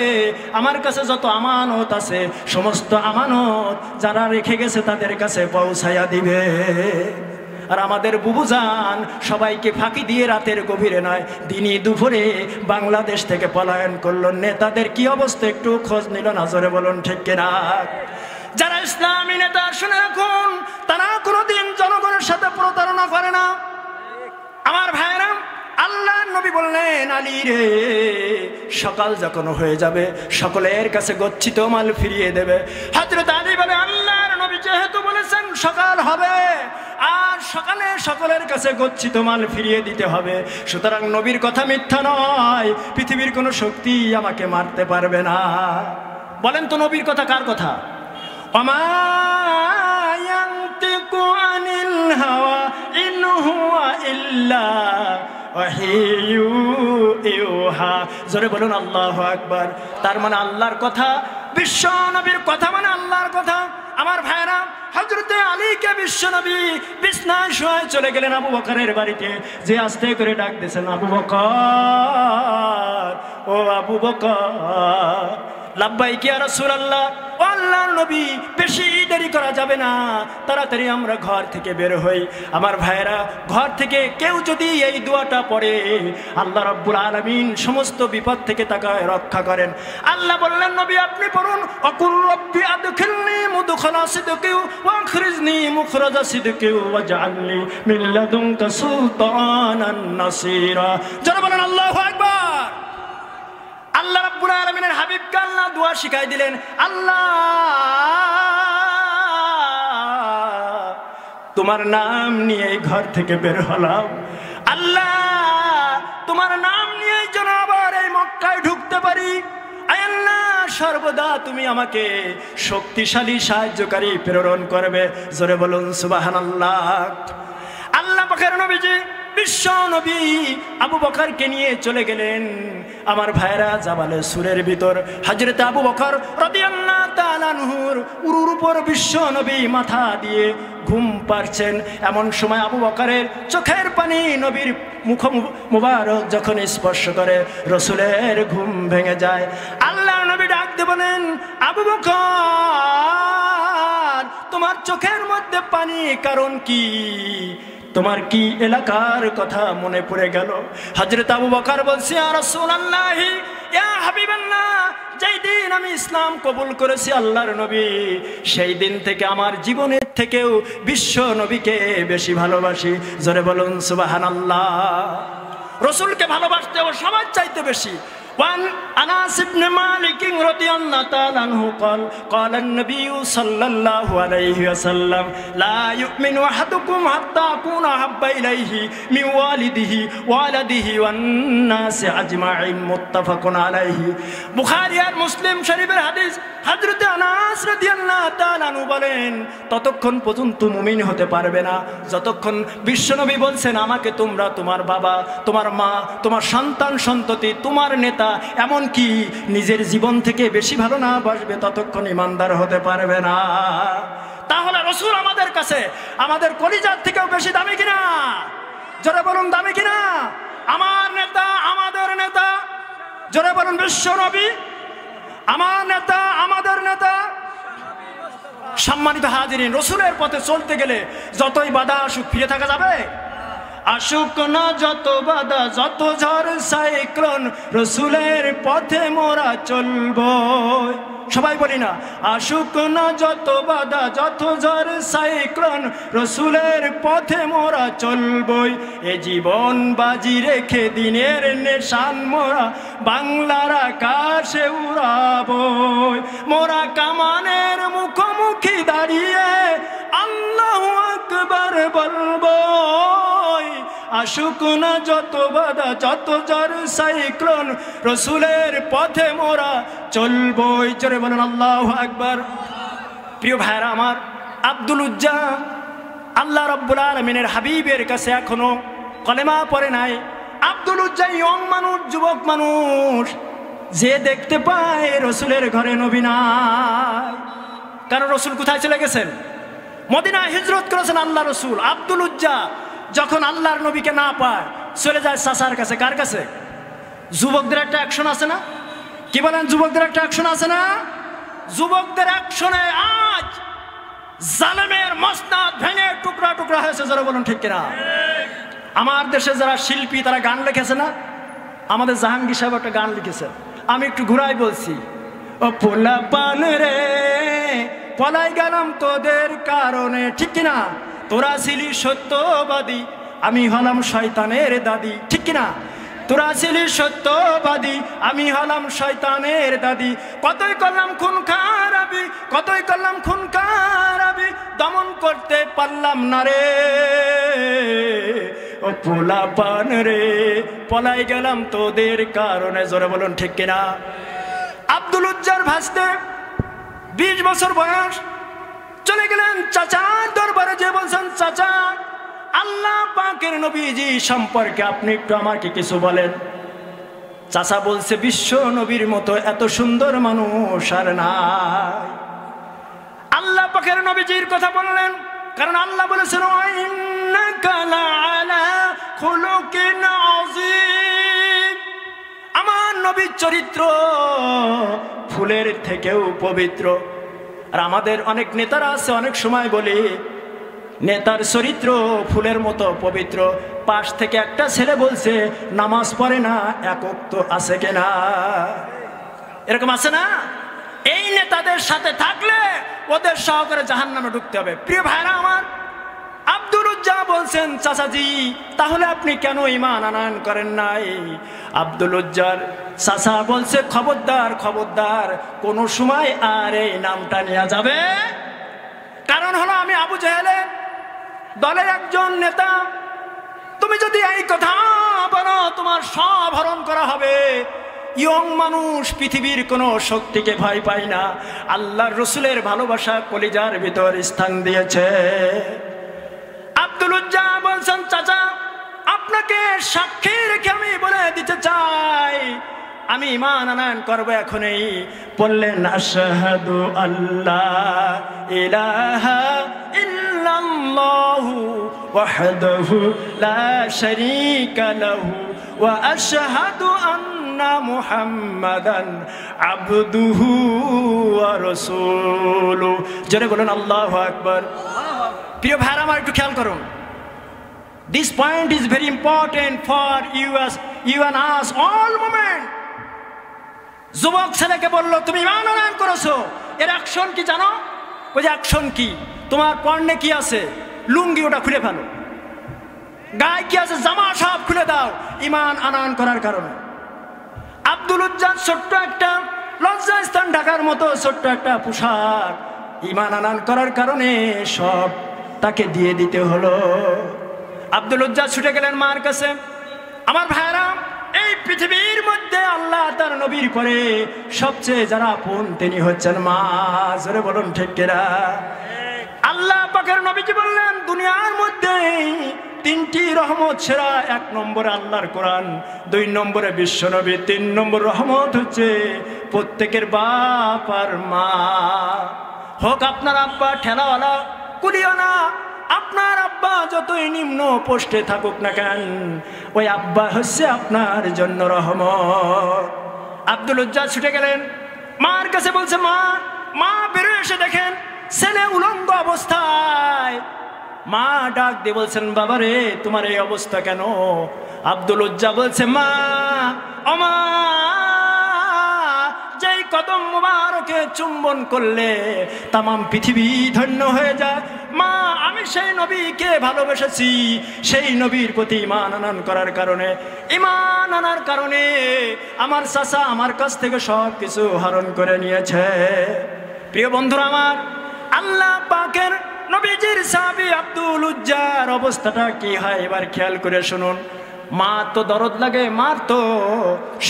আমার কাছে যত আমানত আছে সমস্ত আমানত যারা রেখে গেছে তাদের কাছে পৌঁছায়া দিবে। আর আমাদের বুবুজান সবাইকে ফাঁকি দিয়ে রাতের গভীরে নয় দিনই দুপুরে বাংলাদেশ থেকে পলায়ন করলো। নেতাদের কি অবস্থা একটু খোঁজ নিল না? জোরে বলুন ঠিক কিনা? যারা ইসলামী নেতা শুনে রাখুন, তারা কোনোদিন জনগণের সাথে প্রতারণা করে না। আমার ভাইরা, আল্লাহ নবী বললেন আলী রে সকাল যখন হয়ে যাবে সকলের কাছে গচ্ছিত মাল ফিরিয়ে দেবে। হযরত আলী বলে আল্লাহর নবী যেহেতু বলেছেন সকাল হবে আর সকালে সকলের কাছে গচ্ছিত মাল ফিরিয়ে দিতে হবে, সুতরাং নবীর কথা মিথ্যা নয়, পৃথিবীর কোনো শক্তি আমাকে মারতে পারবে না। বলেন তো নবীর কথা কার কথা? ওমা ইয়ানতিকু আনিল হাওয়া ইন হুয়া ইল্লা ওয়াহিয়ু ইউহা। জোরে বলুন আল্লাহু আকবার। তার মানে আল্লাহর কথা, বিশ্ব নবীর কথা মানে আল্লাহর কথা। আমার ভাইরা, হযরতে আলীকে বিশ্ব নবী বিছনায় শুয়ে চলে গেলেন আবু বকরের বাড়িতে, যে আস্তে করে ডাক দিয়েছেন আবু বকর, ও আবু বকর। লাব্বাইক ইয়া রাসূলুল্লাহ। ও আল্লাহর নবী বেশি দেরি করা যাবে না, তাড়াতাড়ি আমরা ঘর থেকে বের হই। আমার ভাইরা, ঘর থেকে কেউ যদি এই দোয়াটা পড়ে আল্লাহ রাব্বুল আলামিন সমস্ত বিপদ থেকে তাকে রক্ষা করেন। আল্লাহ বললেন নবী আপনি পড়ুন অকুল রব্বি আদখিলনি মুদখালা সিদকিউ ওয়া আখরিজনি মুখরাজা সিদকিউ ওয়াজআলনি মিন লাদুনকা সুলতানান নাসীরা। যারা বলেন আল্লাহু আকবার। আল্লাহ রাব্বুল আলামিনের হাবিবকে আল্লাহ দোয়া শিখাই দিলেন, আল্লাহ তোমার নাম নিয়ে ঘর থেকে বের হলাম, আল্লাহ তোমার নাম নিয়ে যেন আবার এই মক্কায় ঢুকতে পারি। আয় আল্লাহ, সর্বদা তুমি আমাকে শক্তিশালী সাহায্যকারী প্রেরণ করবে। জোরে বলুন সুবহানাল্লাহ। আল্লাহ পাকের নবীজি বিশ্ব নবী আবু বকরকে নিয়ে চলে গেলেন। আমার ভাইরা, জাবালে সুরের ভিতর হযরত আবু বকর রাদিয়াল্লাহু তাআলা আনহুর উরুর উপর বিশ্ব নবী মাথা দিয়ে ঘুম পাড়ছেন। এমন সময় আবু বকরের চোখের পানি নবীর মুখ মুবারক যখন স্পর্শ করে, রাসূলের ঘুম ভেঙে যায়। আল্লাহ নবী ডাক দিয়ে বলেন, আবু বকর তোমার চোখের মধ্যে পানি কারণ কি? তোমার কি এলাকার কথা মনে পড়ে গেল? হযরত আবু বকর বলছে, ইয়া রাসূলুল্লাহ, ইয়া হাবিবাল্লাহ, যেই দিন আমি ইসলাম কবুল করেছি আল্লাহর নবী, সেই দিন থেকে আমার জীবনের থেকেও বিশ্ব নবীকে বেশি ভালোবাসি। জোরে বলুন সুবহানাল্লাহ। রাসূলকে ভালোবাসতে হবে সবার চাইতে বেশি। وعن أنس بن مالك رضي الله تعالى عنه قال قال النبي صلى الله عليه وسلم لا يؤمن أحدكم حتى أكون أحب إليه من والده وولده والناس أجمعين متفق عليه। বুখারী আর মুসলিম শরীফের হাদিস। হযরত আনাস রাদিয়াল্লাহু তাআলা আনহু বলেন, ততক্ষণ পর্যন্ত মুমিন হতে পারবে না যতক্ষণ বিশ্বনবী বলছেন, আমাকে তোমরা তোমার বাবা, তোমার মা, তোমার সন্তান সন্ততি, তোমার নেতা, এমন কি নিজের জীবন থেকে বেশি ভালো না বাসবে, ততক্ষণ ইমানদার হতে পারবে না। তাহলে রাসূল আমাদের কাছে আমাদের কলিজার থেকেও বেশি দামি কিনা? জোরে বলুন দামি কিনা? আমার নেতা, আমাদের নেতা, জোরে বলুন বিশ্বনবী আমার নেতা, আমাদের নেতা। সম্মানিত হাজিরিন, রাসূলের পথে চলতে গেলে যতই বাধা আসুক ফিরে থাকা যাবে? আসুক না যত বাধা, যত ঝড় সাইক্লোন, রাসূলের পথে মোরা চলবো। সবাই বলি না, আসুক না যত বাধা, যত ঝড় সাইক্লোন, রাসূলের পথে মোরা চলবই। এ জীবন বাজি রেখে দিনের নিশান মোরা বাংলার আকাশে উড়াবই। মোরা কামানের মুখোমুখি দাঁড়িয়ে আল্লাহু আকবার বলবো। আসুক না যত বাধা, যত ঝড় সাইক্লোন, রাসূলের পথে মোরা চলবই। জোরে বলেন আল্লাহু আকবার। প্রিয় ভাইরা আমার, আব্দুল উজ্জা আল্লাহ রাব্বুল আলামিনের হাবিবের কাছে এখনো কলেমা পড়ে নাই। আব্দুল উজ্জা ইয়ং মানুষ, যুবক মানুষ, যে দেখতে পায় রাসূলের ঘরে নবী নাই। কারণ রাসূল কোথায় চলে গেছেন? মদিনায় হিজরত করেছেন আল্লাহ রাসূল। আব্দুল উজ্জা যখন আল্লাহর নবীকে না পায়, চলে যায় চাচার কাছে। কার কাছে? যুবকদের একটা অ্যাকশন আছে না? কি বলেন? যুবকদের একটা অ্যাকশন আছে না? যুবকদের অ্যাকশনে আজ জালেমের মসনদ ভেঙে টুকরা টুকরা হয়েছে। যারা বলুন ঠিক কিনা? আমার দেশে যারা শিল্পী তারা গান লিখেছে না? আমাদের জাহাঙ্গীর সাহেব একটা গান লিখেছে, আমি একটু ঘুরাই বলছি। ও পোলা পান রে পলাই গেলাম তোদের কারণে, ঠিক কিনা? তোরা ছিলি সত্যবাদী, আমি হলাম শয়তানের দাদি, ঠিক কিনা? তোরা ছিলি সত্যবাদী, আমি হলাম শয়তানের দাদি। কতই করলাম খুন খারাপি, কতই করলাম খুন খারাপি, দমন করতে পারলাম না রে। ও পোলা পান রে পলাই গেলাম তোদের কারণে। জোরে বলুন ঠিক কিনা? আব্দুল উজ্জার ভাসতে 20 বছর বয়স, চলে গেলেন চাচার দরবারে, যে বলছেন, চাচা আল্লাহ পাকের নবীজি সম্পর্কে আপনি একটু আমাকে কিছু বলেন। চাচা বলছে, বিশ্ব নবীর মতো এত সুন্দর মানুষ আর নাই। আল্লাহ পাকের নবীজির কথা বললেন, কারণ আল্লাহ বলেছেন, ইন্নাকা লাআলা খুলুকিন আযীম। আমার নবীর চরিত্র ফুলের থেকেও পবিত্র। আর আমাদের অনেক নেতারা আছে, অনেক সময় বলি নেতার চরিত্র ফুলের মতো পবিত্র। পাশ থেকে একটা ছেলে বলছে নামাজ পড়ে না, এক ওয়াক্ত আছে কিনা? এরকম আছে না? এই নেতাদের সাথে থাকলে ওদের সহকারে জাহান্নামে ঢুকতে হবে। প্রিয় ভাইরা আমার, আব্দুল উজ্জা বলছেন, চাচাজি তাহলে আপনি কেন ঈমান আনয়ন করেন নাই? আব্দুল উজ্জার চাচা বলছে, খবরদার খবরদার, কোন সময় আর এই নামটা নেওয়া যাবে। কারণ হলো আমি আবু জেহেলের দলের একজন নেতা, তুমি যদি এই কথা বলো তোমার সব হরণ করা হবে। ইয়ং মানুষ পৃথিবীর কোনো শক্তিকে ভয় পায় না, আল্লাহর রসুলের ভালোবাসা কলিজার ভিতর স্থান দিয়েছে। আব্দুল উজ্জা বলছেন, চাচা আপনাকে সাক্ষী রেখে আমি বলে দিতে চাই আমি ঈমান আনয়ন করবো এখনই। বললেন, আশহাদু আল্লাহ ইলাহা ইল্লাল্লাহু ওয়াহদাহু লা শারীকা লাহু ওয়া আশহাদু আন্না মুহাম্মাদান আবদুহু ওয়া রাসূলুহু। জোরে বলুন আল্লাহু আকবার। প্রিয় ভাইরা আমার, একটু খেয়াল করুন। This point is very important for you and us all moment. যুবক ছেলেকে বললো তুমি ঈমান আনয়ন করেছো, এর অ্যাকশন কি জানো? ওই যে অ্যাকশন কি, তোমার পর্নে কি আছে? লুঙ্গি ওটা খুলে ফেলো। গায়ে কি আছে? জামা সব খুলে দাও, ঈমান আনয়ন করার কারণে। আব্দুল উজ্জার ছোট্ট একটা লজ্জাস্থান ঢাকার মতো ছোট্ট একটা পোশাক, ঈমান আনয়ন করার কারণে সব তাকে দিয়ে দিতে হলো। আব্দুল উজ্জা ছুটে গেলেন মার কাছে। আমার ভাইরা, এই পৃথিবীর মধ্যে আল্লাহ তার নবীর পরে সবচেয়ে যারা আপন তিনি হচ্ছেন মা। জোরে বলুন ঠিক কিনা? আল্লাহ পাকের নবীজি বললেন, দুনিয়ার মধ্যে তিনটি রহমত সেরা। 1 নম্বরে আল্লাহর কোরআন, 2 নম্বরে বিশ্ব নবী, 3 নম্বর রহমত হচ্ছে প্রত্যেকের বাপ আর মা। হোক আপনার আব্বা ঠেলাওয়ালা, কুলিওয়ালা, আপনার আব্বা যতই নিম্ন পোস্টে থাকুক না কেন, ওই আব্বা হচ্ছে আপনার জন্য রহমত। আব্দুল উজ্জা ছুটে গেলেন মার কাছে, বলছে মা। মা বেরোয় এসে দেখেন ছেলে উলঙ্গ অবস্থায়। মা ডাক দিয়ে বলছেন, বাবা রে তোমার এই অবস্থা কেন? আব্দুল উজ্জা বলছে, মা ও মা, যেই কদম মুবারকে চুম্বন করলে তামাম পৃথিবী ধন্য হয়ে যায়। মা, আমি সেই নবীকে ভালোবেসেছি, সেই নবীর প্রতি ঈমান আনয়ন করার কারণে, ঈমান আনার কারণে আমার চাচা আমার কাছ থেকে সব কিছু হরণ করে নিয়েছে। প্রিয় বন্ধুরা আমার, আল্লাহ পাকের নবীজির সাহাবী আব্দুল উজ্জার অবস্থাটা কি হয় এবার খেয়াল করে শুনুন। মা তো দরদ লাগে, মার তো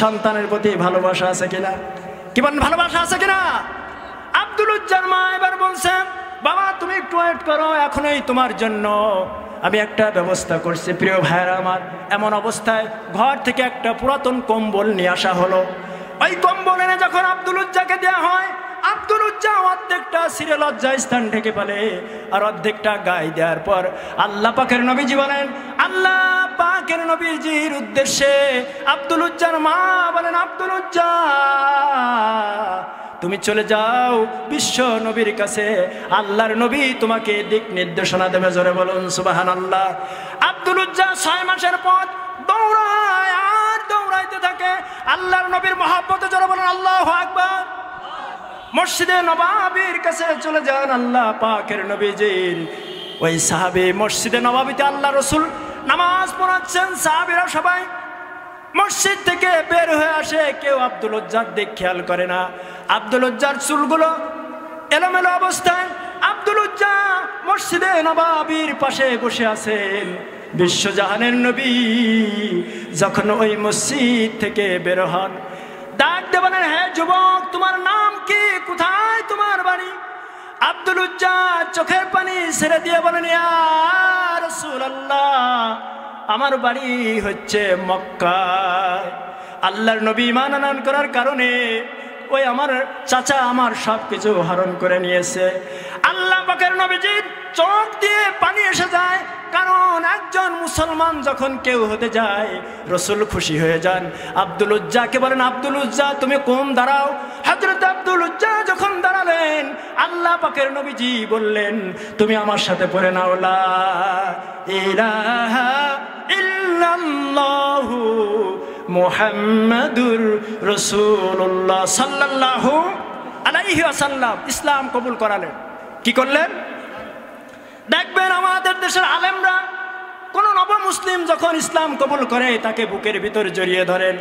সন্তানের প্রতি ভালোবাসা আছে কিনা? কি বলেন, ভালোবাসা আছে কিনা? আব্দুল উজ্জার মা এবার বলছেন, বাবা তুমি একটু ওয়েট করো, এখনই তোমার জন্য আমি একটা ব্যবস্থা করছি। প্রিয় ভাইরা আমার, এমন অবস্থায় ঘর থেকে একটা পুরাতন কম্বল নিয়ে আসা হলো। ওই কম্বল এনে যখন আব্দুল উজ্জাকে দেওয়া হয়, আব্দুল উজ্জা অর্ধেকটা সিরে লজ্জায় স্থান ঢেকে ফেলে, আর অর্ধেকটা গায়ে দেওয়ার পর আল্লাহ পাকের নবীজি বলেন, আল্লাহ পাকের নবীজির উদ্দেশ্যে আব্দুল উজ্জার মা বলেন, আব্দুল উজ্জা তুমি চলে যাও বিশ্ব নবীর কাছে, আল্লাহর নবী তোমাকে দিক নির্দেশনা দেবে। জোরে বলুন সুবহানাল্লাহ। আব্দুল উজ্জা 6 মাসের পথ দৌড়ায় আর দৌড়াইতে থাকে আল্লাহর নবীর মহব্বতে। জোরে বলুন আল্লাহু আকবার। মসজিদে নববীর কাছে চলে যান আল্লাহ পাকের নবীজির ওই সাহাবী। মসজিদে নববীতে আল্লাহ রসুল নামাজ পড়াচ্ছেন, সাহাবীরা সবাই মসজিদ থেকে বের হয়ে আসে, কেউ আব্দুল উজ্জার দিক খেয়াল করে না। আব্দুল উজ্জার চুলগুলো এলোমেলো অবস্থায়। আব্দুল উজ্জা মসজিদে নববীর পাশে বসে আছেন। বিশ্বজাহানের নবী যখন ওই মসজিদ থেকে বের হন, ডাক দিয়ে বলেন, হে যুবক, তোমার নাম কি? কোথায় তোমার বাড়ি? আব্দুল উজ্জা চোখের পানি ছেড়ে দিয়ে বলেন, ইয়া রাসূলুল্লাহ, আমার বাড়ি হচ্ছে মক্কায়। আল্লাহর নবী ঈমান আনয়ন করার কারণে ওই আমার চাচা আমার সব কিছু হরণ করে নিয়েছে। আল্লাহ পাকের নবীজির চোখ দিয়ে পানি এসে যায়, কারণ একজন মুসলমান যখন কেউ হতে যায় রসুল খুশি হয়ে যান। আব্দুল উজ্জাকে বলেন, আব্দুল উজ্জা তুমি কম দাঁড়াও। হযরত আব্দুল উজ্জা যখন দাঁড়ালেন, আল্লাহ পাকের নবীজি বললেন, তুমি আমার সাথে পড়ে নাও, লা ইলাহা ইল্লাল্লাহু মুহাম্মাদুর রাসূলুল্লাহ সাল্লাল্লাহু আলাইহি ওয়াসাল্লাম। ইসলাম কবুল করালেন। কি করলেন? দেখবেন আমাদের দেশের আলেমরা কোন নব মুসলিম যখন ইসলাম কবুল করে তাকে বুকের ভিতর জড়িয়ে ধরেন।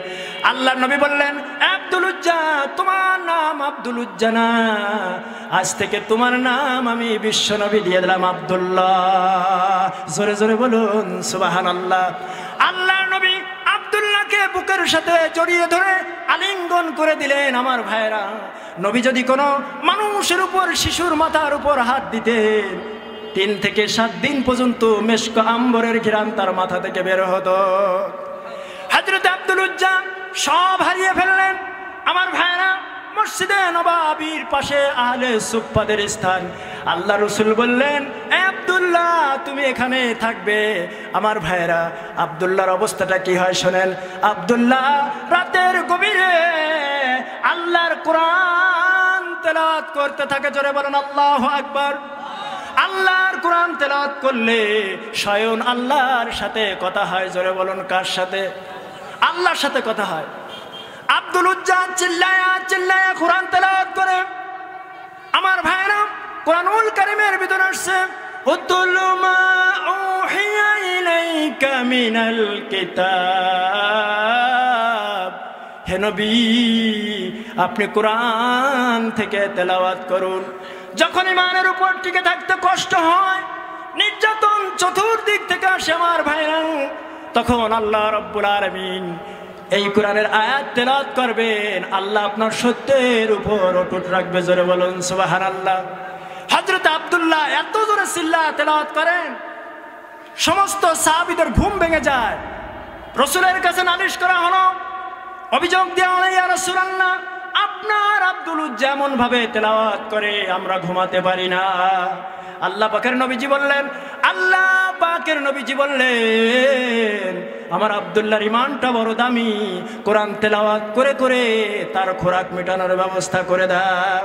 আল্লাহ নবী বললেন, আব্দুল উজ্জা, তোমার নাম আব্দুল উজ্জা না, আজ থেকে তোমার নাম আমি বিশ্ব নবী দিয়ে দিলাম আব্দুল্লাহ। জোরে জোরে বলুন সুবহানাল্লাহ। আল্লাহ নবী আব্দুল্লাহকে বুকের সাথে জড়িয়ে ধরে আলিঙ্গন করে দিলেন। আমার ভাইরা, নবী যদি কোনো মানুষের উপর, শিশুর মাথার উপর হাত দিতেন, 3 থেকে 7 দিন পর্যন্ত মেশক আম্বরের ঘিরান তার মাথা থেকে বের হতো। হযরত আব্দুল উজ্জা সব হারিয়ে ফেললেন। আমার ভাইরা, মসজিদে নববীর পাশে আহলে সুফফাদের স্থান। আল্লাহ রাসূল বললেন, এ আব্দুল্লাহ, তুমি এখানে থাকবে। আমার ভাইরা, আব্দুল্লাহর অবস্থাটা কি হয় শোনেন। আব্দুল্লাহ রাতের গভীরে আল্লাহর কোরআন তেলাওয়াত করতে থাকে। জোরে বলেন আল্লাহু আকবার। আল্লাহর কোরআন তেলাওয়াত করলে স্বয়ং আল্লাহর সাথে কথা হয়। জোরে বলুন কার সাথে? আল্লাহর সাথে কথা হয়। আব্দুল উজ্জা চিল্লায়া চিল্লায়া কোরআন তেলাওয়াত করে। আমার ভাইরা, কোরআনুল কারীমের ভিতর আসছে, উতলু মা উহিয়া ইলাইকা মিনাল কিতাব। হে নবী, আপনি কোরআন থেকে তেলাওয়াত করুন। যখন ঈমানের উপর টিকে থাকতে কষ্ট হয়, নির্যাতন চতুর্দিক থেকে আসে আমার ভাইরা, তখন আল্লাহ রাব্বুল আলামিন এই কোরআনের আয়াত তেলাওয়াত করবেন, আল্লাহ আপনার সত্যের উপর অটুট রাখবে। জোরে বলুন সুবহানাল্লাহ। হযরত আব্দুল্লাহ এত জোরে চিল্লায়া তেলাওয়াত করেন, সমস্ত সাহাবীদের ঘুম ভেঙে যায়। রাসূলের কাছে নালিশ করা হলো, অভিযোগ দেওয়া হলো, ইয়া রাসূলুল্লাহ, আপনার আব্দুল উজ্জা এমন ভাবে তেলাওয়াত করে আমরা ঘুমাতে পারি না। আল্লাহ পাকের নবীজি বললেন, আমার আব্দুল্লাহর ঈমানটা বড় দামি, কোরআন তেলাওয়াত করে করে তার খোরাক মেটানোর ব্যবস্থা করে দাও।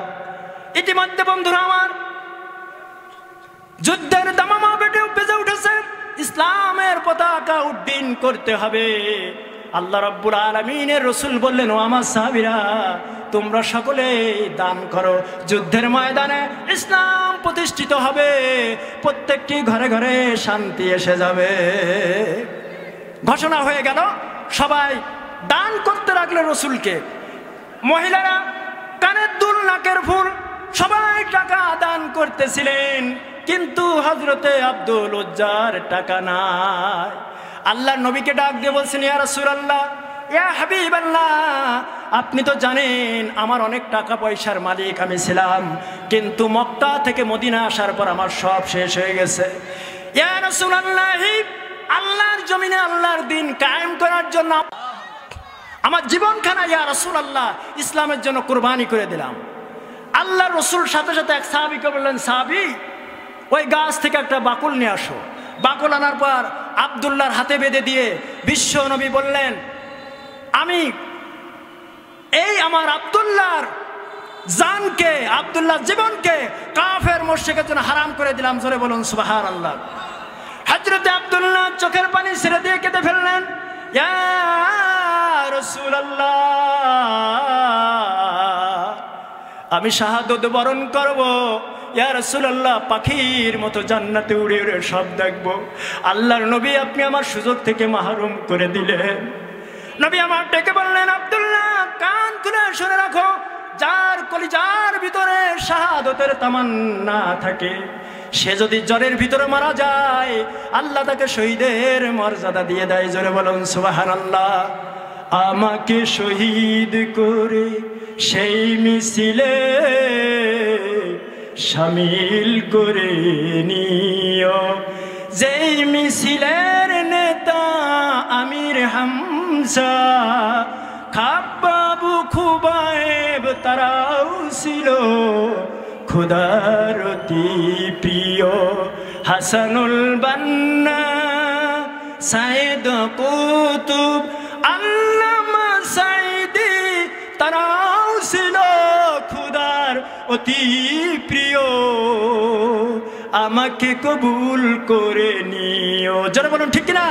ইতিমধ্যে বন্ধুরা আমার, যুদ্ধের দামামা বেজে উঠেছে। ইসলামের পতাকা উড্ডীন করতে হবে। আল্লাহ রাব্বুল আলামিনের রাসূল বললেন, ও আমার সাহাবীরা, তোমরা সকলে দান করো। যুদ্ধের ময়দানে ইসলাম প্রতিষ্ঠিত হবে, প্রত্যেকটি ঘরে ঘরে শান্তি এসে যাবে। ঘোষণা হয়ে গেল, সবাই দান করতে লাগলো রাসূলকে। মহিলারা কানের দুল, নাকের ফুল, সবাই টাকা দান করতেছিলেন, কিন্তু হযরতে আব্দুল উজ্জার টাকা নাই। আল্লাহ নবীকে ডাক দিয়ে বলছেন, ইয়া রাসূলুল্লাহ, ইয়া হাবিবাল্লাহ, আপনি তো জানেন আমার অনেক টাকা পয়সার মালিক আমি ছিলাম, কিন্তু মক্কা থেকে মদিনা আসার পর আমার সব শেষ হয়ে গেছে। ইয়া রাসূলুল্লাহ, আল্লাহর জমিনে আল্লাহর দ্বীন কায়েম করার জন্য আমার জীবনখানা ইয়া রাসূলুল্লাহ ইসলামের জন্য কুরবানি করে দিলাম। আল্লাহর রাসূল সাথে সাথে এক সাহাবীকে বললেন, সাহাবী, ওই গাছ থেকে একটা বাকুল নিয়ে আসো। বাকুল আনার পর আব্দুল্লাহর হাতে বেঁধে দিয়ে বিশ্ব নবী বললেন, আমি এই আমার আব্দুল্লাহর জানকে, আব্দুল্লাহর জীবনকে কাফের মুশরিকের জন্য হারাম করে দিলাম। জোরে বলুন সুবহানাল্লাহ। হযরত আব্দুল্লাহ চোখের পানি ছেড়ে দিয়ে কেঁদে ফেললেন, ইয়া রাসূলুল্লাহ, আমি শাহাদত বরণ করব। ইয়া রাসূলুল্লাহ, পাখির মতো জান্নাতে উড়ে উড়ে সব দেখব। আল্লাহর নবী, আপনি আমার সুযোগ থেকে মাহরুম করে দিলেন। নবী আমার ডেকে বললেন, আব্দুল্লাহ, কান খুলে শুনে রাখো, যার কলিজার ভিতরে শাহাদতের তামান্না থাকে, সে যদি জ্বরের ভিতরে মারা যায়, আল্লাহ তাকে শহীদের মর্যাদা দিয়ে দেয়। জোরে বলুন সুবহানাল্লাহ। আমাকে শহীদ করে সেই মিছিলে শামিল করে নিও, যেই মিছিলের নেতা আমির হামজা, খাব্বাব, খুবাইব তারাও ছিল খুদার অতি প্রিয়। হাসানুল বান্না, সাইদ কুতুব, আল্লামা সাইদি, তারাও ছিল খুদার অতি প্রিয়। আমাকে কবুল করে নিও। যারা বলুন ঠিক কিনা?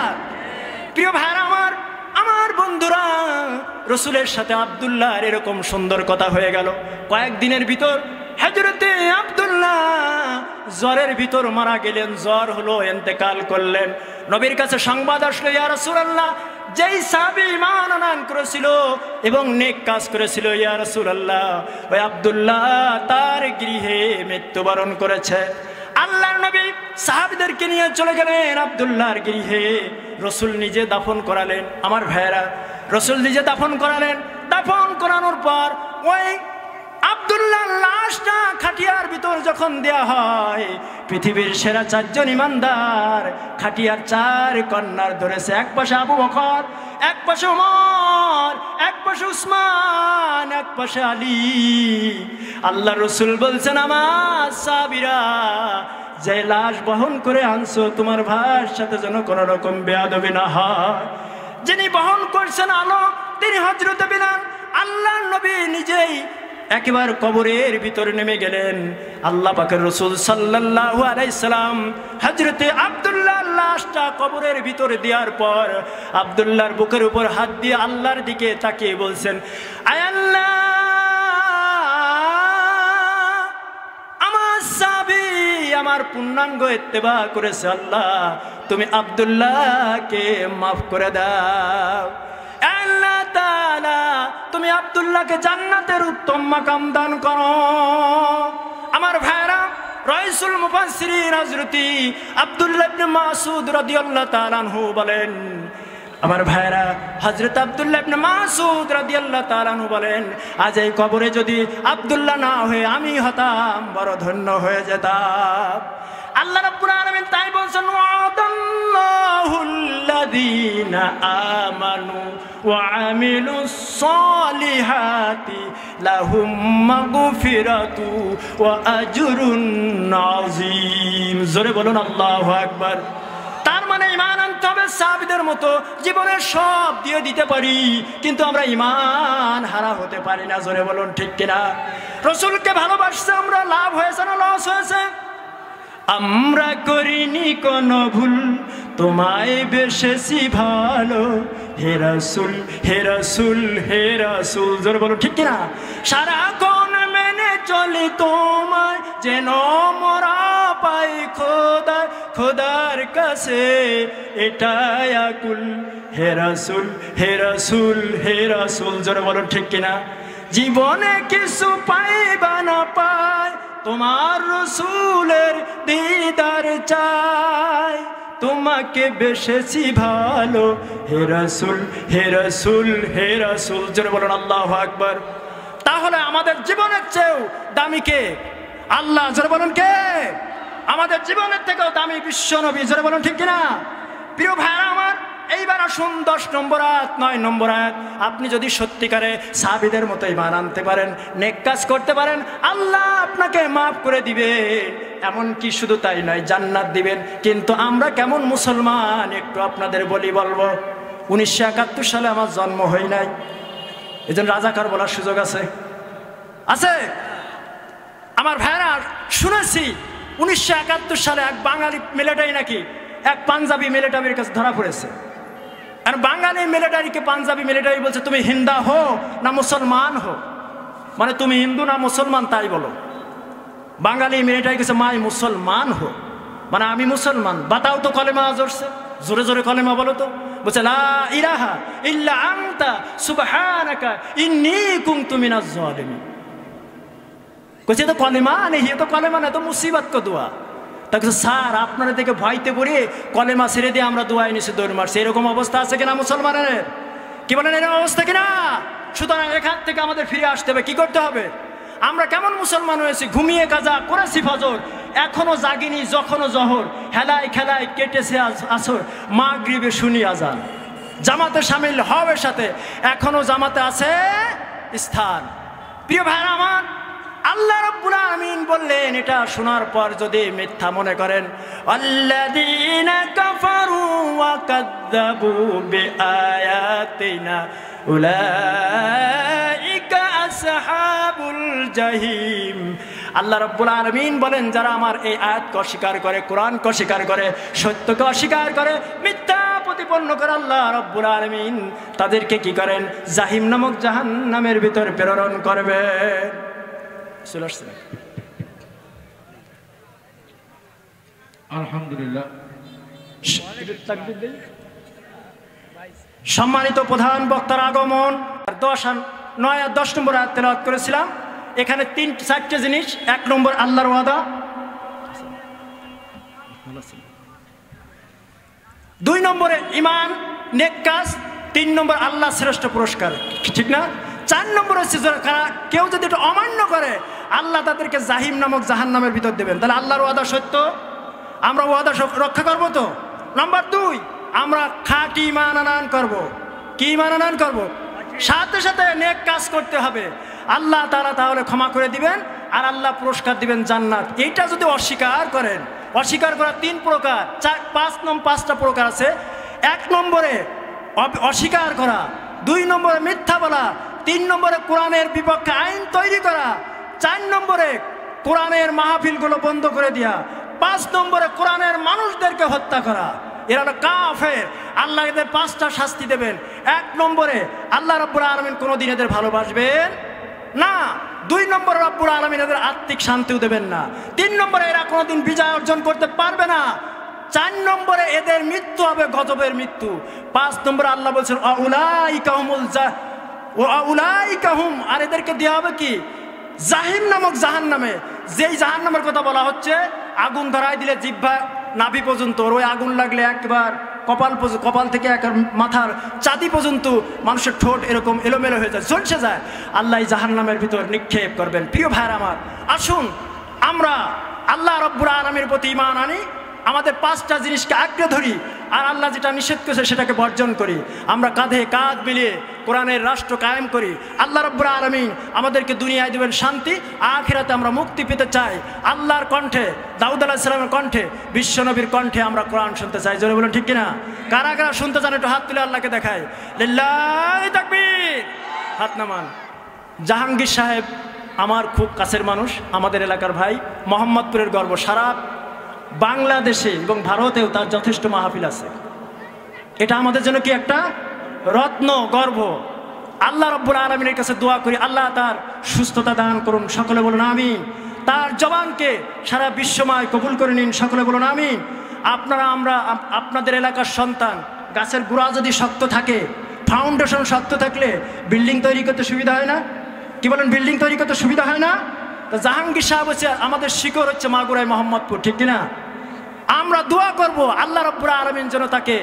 প্রিয় ভাইরা আমার, আমার বন্ধুরা, রসুলের সাথে আব্দুল্লাহর এরকম সুন্দর কথা হয়ে গেল। কয়েকদিনের ভিতর হযরতে আব্দুল্লাহ জ্বরের ভিতর মারা গেলেন, জ্বর হলো, ইন্তেকাল করলেন। নবীর কাছে সংবাদ আসলো, ইয়া রাসূলুল্লাহ, যেই সাহাবী ঈমান আনয়ন করেছিল এবং নেক কাজ করেছিল, ইয়া রাসূলুল্লাহ, ওই আব্দুল্লাহ তার গৃহে মৃত্যুবরণ করেছে। আল্লাহর নবী সাহাবীদেরকে নিয়ে চলে গেলেন আব্দুল্লাহর গৃহে। রাসূল নিজে দাফন করালেন। আমার ভাইয়েরা, রাসূল নিজে দাফন করালেন। দাফন করানোর পর ওই আব্দুল্লাহর লাশটা খাটিয়ার ভিতর যখন দেয়া হয়, পৃথিবীর সেরা 4 জন ইমানদার খাটিয়ার 4 কর্নার ধরেছে। এক পাশে আবু বকর, এক পাশে ওমর, এক পাশে উসমান, এক পাশে আলী। আল্লাহ রাসূল বলছেন, আমার সাহাবীরা, যে লাশ বহন করে আনছো তোমার ভাইয়ের সাথে যেন কোনো রকম বেয়াদবি না হয়। যিনি বহন করছেন আলো, তিনি হযরত বিলাল। আল্লাহর নবী নিজেই একেবারে কবরের ভিতরে নেমে গেলেন। আল্লাহ পাকের রাসূল সাল্লাল্লাহু আলাইহি সাল্লাম হযরতে আব্দুল্লাহর লাশটা কবরের ভিতরে দেওয়ার পর আব্দুল্লাহর বুকের উপর হাত দিয়ে আল্লাহর দিকে তাকিয়ে বলছেন, আয় আল্লাহ, আমার সাহাবী আমার পূর্ণাঙ্গ ইত্তেবা করেছে, আল্লাহ তুমি আব্দুল্লাহকে মাফ করে দাও। আল্লাহ তাআলা তুমি আব্দুল্লাহকে জান্নাতের উত্তম মাকাম দান করো। আমার ভাইরা, রাইসুল মুফাসসিরিন হযরত আব্দুল্লাহ ইবনে মাসউদ রাদিয়াল্লাহু তাআলা আনহু বলেন, আমার ভাইরা, হযরত আব্দুল্লাহ ইবনে মাসউদ রাদিয়াল্লাহু তাআলা আনহু বলেন, আজ এই কবরে যদি আব্দুল্লাহ না হয়ে আমি হতাম, বড় ধন্য হয়ে যেতাম। আল্লাহ রাব্বুল আলামিন তাই বলছেন, ওয়াদাল্লাহুল্লাযীনা আমানু ওয়া আমিলুস সলিহাতি লাহুম মাগফিরাতু ওয়া আজরুন আযীম। জোরে বলুন আল্লাহু আকবার। তার মানে ঈমান আনতে হবে সাহাবীদের মতো, জীবনের সব দিয়ে দিতে পারি, কিন্তু আমরা ঈমান হারা হতে পারি না। জোরে বলুন ঠিক কিনা? রাসূলকে ভালোবাসছে আমরা, লাভ হয়েছে না লস হয়েছে? আমরা করিনি কোনো ভুল, তোমায় বেশেছি ভালো, হে রাসূল হে রাসূল হে রাসূল। জোরে বলো ঠিক কিনা? সারাক্ষণ মেনে চলি তোমায়, যেন মোরা পাই খোদা, খোদার কাছে এটাই আকুল, হে রাসূল হে রাসূল হে রাসূল। জোরে বলো ঠিক কিনা? জীবনে কিছু পাইবা না পাই, তোমার রাসূলের দিদার চাই, তোমাকে বেশেছি ভালো, হে রাসূল হে রাসূল হে রাসূল। জোরে বলুন আল্লাহু আকবার। তাহলে আমাদের জীবনের চেয়েও দামি কে? আল্লাহ। জোরে বলুন কে? আমাদের জীবনের থেকেও দামি বিশ্ব নবী। জোরে বলুন ঠিক কিনা? প্রিয় ভাইরা আমার, এইবার আসুন 10 নম্বর আয়াত, 9 নম্বর আয়াত। আপনি যদি সত্যিকারে সাহাবীদের মতো ঈমান আনতে পারেন, নেক কাজ করতে পারেন, আল্লাহ আপনাকে মাফ করে দিবেন। এমন কি শুধু তাই নয়, জান্নাত দিবেন। কিন্তু আমরা কেমন মুসলমান একটু আপনাদের বলবো। 1971 সালে আমার জন্ম হয় নাই, এজন্য রাজাকার বলার সুযোগ আছে? আছে? আমার ভাইরা, শুনেছি 1971 সালে এক বাঙালি মিলিটারি নাকি এক পাঞ্জাবি মিলিটারির কাছে ধরা পড়েছে। আর বাঙালি মিলিটারিকে পাঞ্জাবি মিলিটারি বলছে, তুমি হিন্দা হো না মুসলমান হো, মানে তুমি হিন্দু না মুসলমান তাই বলো। বাঙালি মিলিটারি কাছে মাই মুসলমান হো, মানে আমি মুসলমান। বাতাও তো কলেমা জোরছে, জোরে জোরে কলেমা বলো তো। বলছে লা ইলাহা ইল্লা আনতা সুবহানাকা ইন্নী কুনতু মিনাজ জালিমিন। কইছে তো কলেমা নেই, তো কলেমা না, তো মুসিবত কো দোয়া। তাকে স্যার, আপনারা দেখে ভয়তে পড়ে কলেমা ছেড়ে দিয়ে আমরা দোয়ায় নিচে দৌড় মারছি, এরকম অবস্থা আছে কিনা মুসলমানের? কি বলেন, এরকম অবস্থা কিনা? সুতরাং এখান থেকে আমাদের ফিরে আসতে হবে। কি করতে হবে? আমরা কেমন মুসলমান হয়েছি? ঘুমিয়ে কাজা করেছি ফজর, এখনো জাগিনি যখনও জহর, হেলায় খেলায় কেটেছে আসর, মাগরিবে শুনি আজান, জামাতে শামিল হওয়ার সাথে এখনো জামাতে আছে স্থান। প্রিয় ভাইরা আমার, আল্লাহ রাব্বুল আলামিন বললেন, এটা শোনার পর যদি মিথ্যা মনে করেন, আল্লাযীনা কাফারু ওয়া কাযযাবু বিআয়াতিনা উলাইকা আসহাবুল জাহিম। আল্লাহ রাব্বুল আলামিন বলেন, যারা আমার এই আয়াতকে অস্বীকার করে, কোরআনকে অস্বীকার করে, সত্যকে অস্বীকার করে, মিথ্যা প্রতিপন্ন করে, আল্লাহ রাব্বুল আলামিন তাদেরকে কি করেন? জাহিম নামক জাহান্নামের ভিতর প্রেরণ করবেন। চলে আসছে আলহামদুলিল্লাহ। সম্মানিত প্রধান বক্তার আগমন 9 আর 10 নম্বর আয়াত তেলাওয়াত করেছিলাম। এখানে 3-4টে জিনিস। 1 নম্বর আল্লাহর ওয়াদা, 2 নম্বরে ঈমান নেক কাজ, 3 নম্বর আল্লাহ শ্রেষ্ঠ পুরস্কার, ঠিক না? 4 নম্বর হচ্ছে কেউ যদি এটা অমান্য করে আল্লাহ তাদেরকে জাহিম নামক জাহান্নামের ভিতর দেবেন। তাহলে আল্লাহর ওয়াদা সত্য, আমরা ওয়াদা রক্ষা করবো তো। নাম্বার 2, আমরা খাঁটি ঈমান আনয়ন করব। কি ঈমান আনয়ন করব? সাথে সাথে নেক কাজ করতে হবে, আল্লাহ তাআলা তাহলে ক্ষমা করে দিবেন আর আল্লাহ পুরস্কার দিবেন জান্নাত। এইটা যদি অস্বীকার করেন, অস্বীকার করা 3 প্রকার, 5টা প্রকার আছে। 1 নম্বরে অস্বীকার করা, 2 নম্বরে মিথ্যা বলা, 3 নম্বরে কোরআনের বিপক্ষে আইন তৈরি করা, 4 নম্বরে কোরআনের মাহফিলগুলো বন্ধ করে দেওয়া, 5 নম্বরে কোরআনের মানুষদেরকে হত্যা করা। এরা হলো কাফের। আল্লাহ এদের 5টা শাস্তি দেবেন। 1 নম্বরে আল্লাহ রাব্বুল আলামিন কোনোদিন এদের ভালোবাসবেন না। 2 নম্বরে রব্বুল আলামিন এদের আত্মিক শান্তিও দেবেন না। 3 নম্বরে এরা কোনোদিন বিজয় অর্জন করতে পারবে না। 4 নম্বরে এদের মৃত্যু হবে গজবের মৃত্যু। 5 নম্বরে আল্লাহ বলছেন আউলাইকা হুম, আর এদেরকে দেওয়া হবে কি? জাহিম নামক জাহান্নামে। যেই জাহান্নামের কথা বলা হচ্ছে, আগুন ধরাই দিলে জিহ্বা নাভি পর্যন্ত, ওই আগুন লাগলে একবার কপাল থেকে মাথার চাঁদি পর্যন্ত মানুষের ঠোঁট এরকম এলোমেলো হয়ে যায়, ঝলসে যায়। আল্লাহ জাহান্নামের ভিতর নিক্ষেপ করবেন। প্রিয় ভাইরা আমার, আসুন আমরা আল্লাহ রাব্বুল আলামিনের প্রতি ঈমান আনি, আমাদের 5টা জিনিসকে আঁকড়ে ধরি, আর আল্লাহ যেটা নিষেধ করেছে সেটাকে বর্জন করি। আমরা কাঁধে কাঁধ মিলিয়ে কোরআনের রাষ্ট্র কায়েম করি। আল্লাহ রাব্বুল আলামিন আমাদেরকে দুনিয়ায় দেবেন শান্তি, আখিরাতে আমরা মুক্তি পেতে চাই। আল্লাহর কণ্ঠে, দাউদ আলাইহিস সালামের কণ্ঠে, বিশ্বনবীর কণ্ঠে আমরা কোরআন শুনতে চাই। জোরে বলুন ঠিক কিনা? কারা কারা শুনতে চান একটু হাত তুলে আল্লাহকে দেখায়। লিল্লাহি তাকবীর। হাত নামান। জাহাঙ্গীর সাহেব আমার খুব কাছের মানুষ, আমাদের এলাকার ভাই, মোহাম্মদপুরের গর্ব। সারা বাংলাদেশে এবং ভারতেও তার যথেষ্ট মাহফিল আছে। এটা আমাদের জন্য কি একটা রত্ন, গর্ব। আল্লাহ রাব্বুল আলামিনের কাছে দোয়া করি আল্লাহ তার সুস্থতা দান করুন। সকলে বলুন আমিন। তার জবানকে সারা বিশ্বময় কবুল করে নিন। সকলে বলুন আমিন। আমরা আপনাদের এলাকার সন্তান। গাছের গোড়া যদি শক্ত থাকে, ফাউন্ডেশন শক্ত থাকলে বিল্ডিং তৈরি করতে সুবিধা হয় না? কি বলেন? বিল্ডিং তৈরি করতে সুবিধা হয় না? জাহাঙ্গীর সাহেব হচ্ছে আমাদের শিকড়, হচ্ছে মাগুরাই মোহাম্মদপুর, ঠিক কিনা? আমরা দোয়া করব আল্লাহ রাব্বুল আলামিন যেন তাকে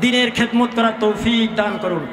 দ্বীনের খেদমত করার তৌফিক দান করুন।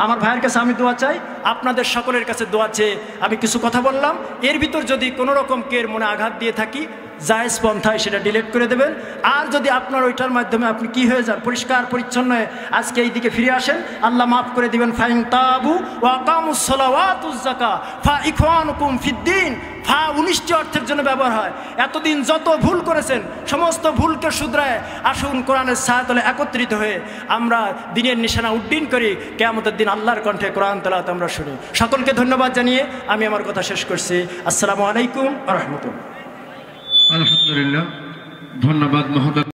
আমার ভাইয়ের কাছে আমি দোয়া চাই, আপনাদের সকলের কাছে দোয়া চেয়ে আমি কিছু কথা বললাম। এর ভিতর যদি কোনো রকম কের মনে আঘাত দিয়ে থাকি, জায়েজ পন্থায় সেটা ডিলিট করে দেবেন। আর যদি আপনার ওইটার মাধ্যমে আপনি কি হয়ে যান, পরিষ্কার পরিচ্ছন্ন হয়ে আজকে এই দিকে ফিরে আসেন, আল্লাহ মাফ করে দিবেন। ফাইন তাবু ওয়া আকামুস সালাওয়াতুজ যাকাত ফা ইখওয়ানুকুম ফিদ্দিন। ফা 19টি অর্থের জন্য ব্যবহার হয়। এতদিন যত ভুল করেছেন সমস্ত ভুলকে শুধরায় আসুন কোরআনের ছায়াতলে একত্রিত হয়ে আমরা দ্বীনের নিশানা উড্ডীন করি। কিয়ামতের দিন আল্লাহর কণ্ঠে কোরআন তেলাওয়াত আমরা শুনি। সকলকে ধন্যবাদ জানিয়ে আমি আমার কথা শেষ করছি। আসসালামু আলাইকুম ওয়া রাহমাতুল্লাহ। আলহামদুলিল্লাহ, ধন্যবাদ মহোদয়।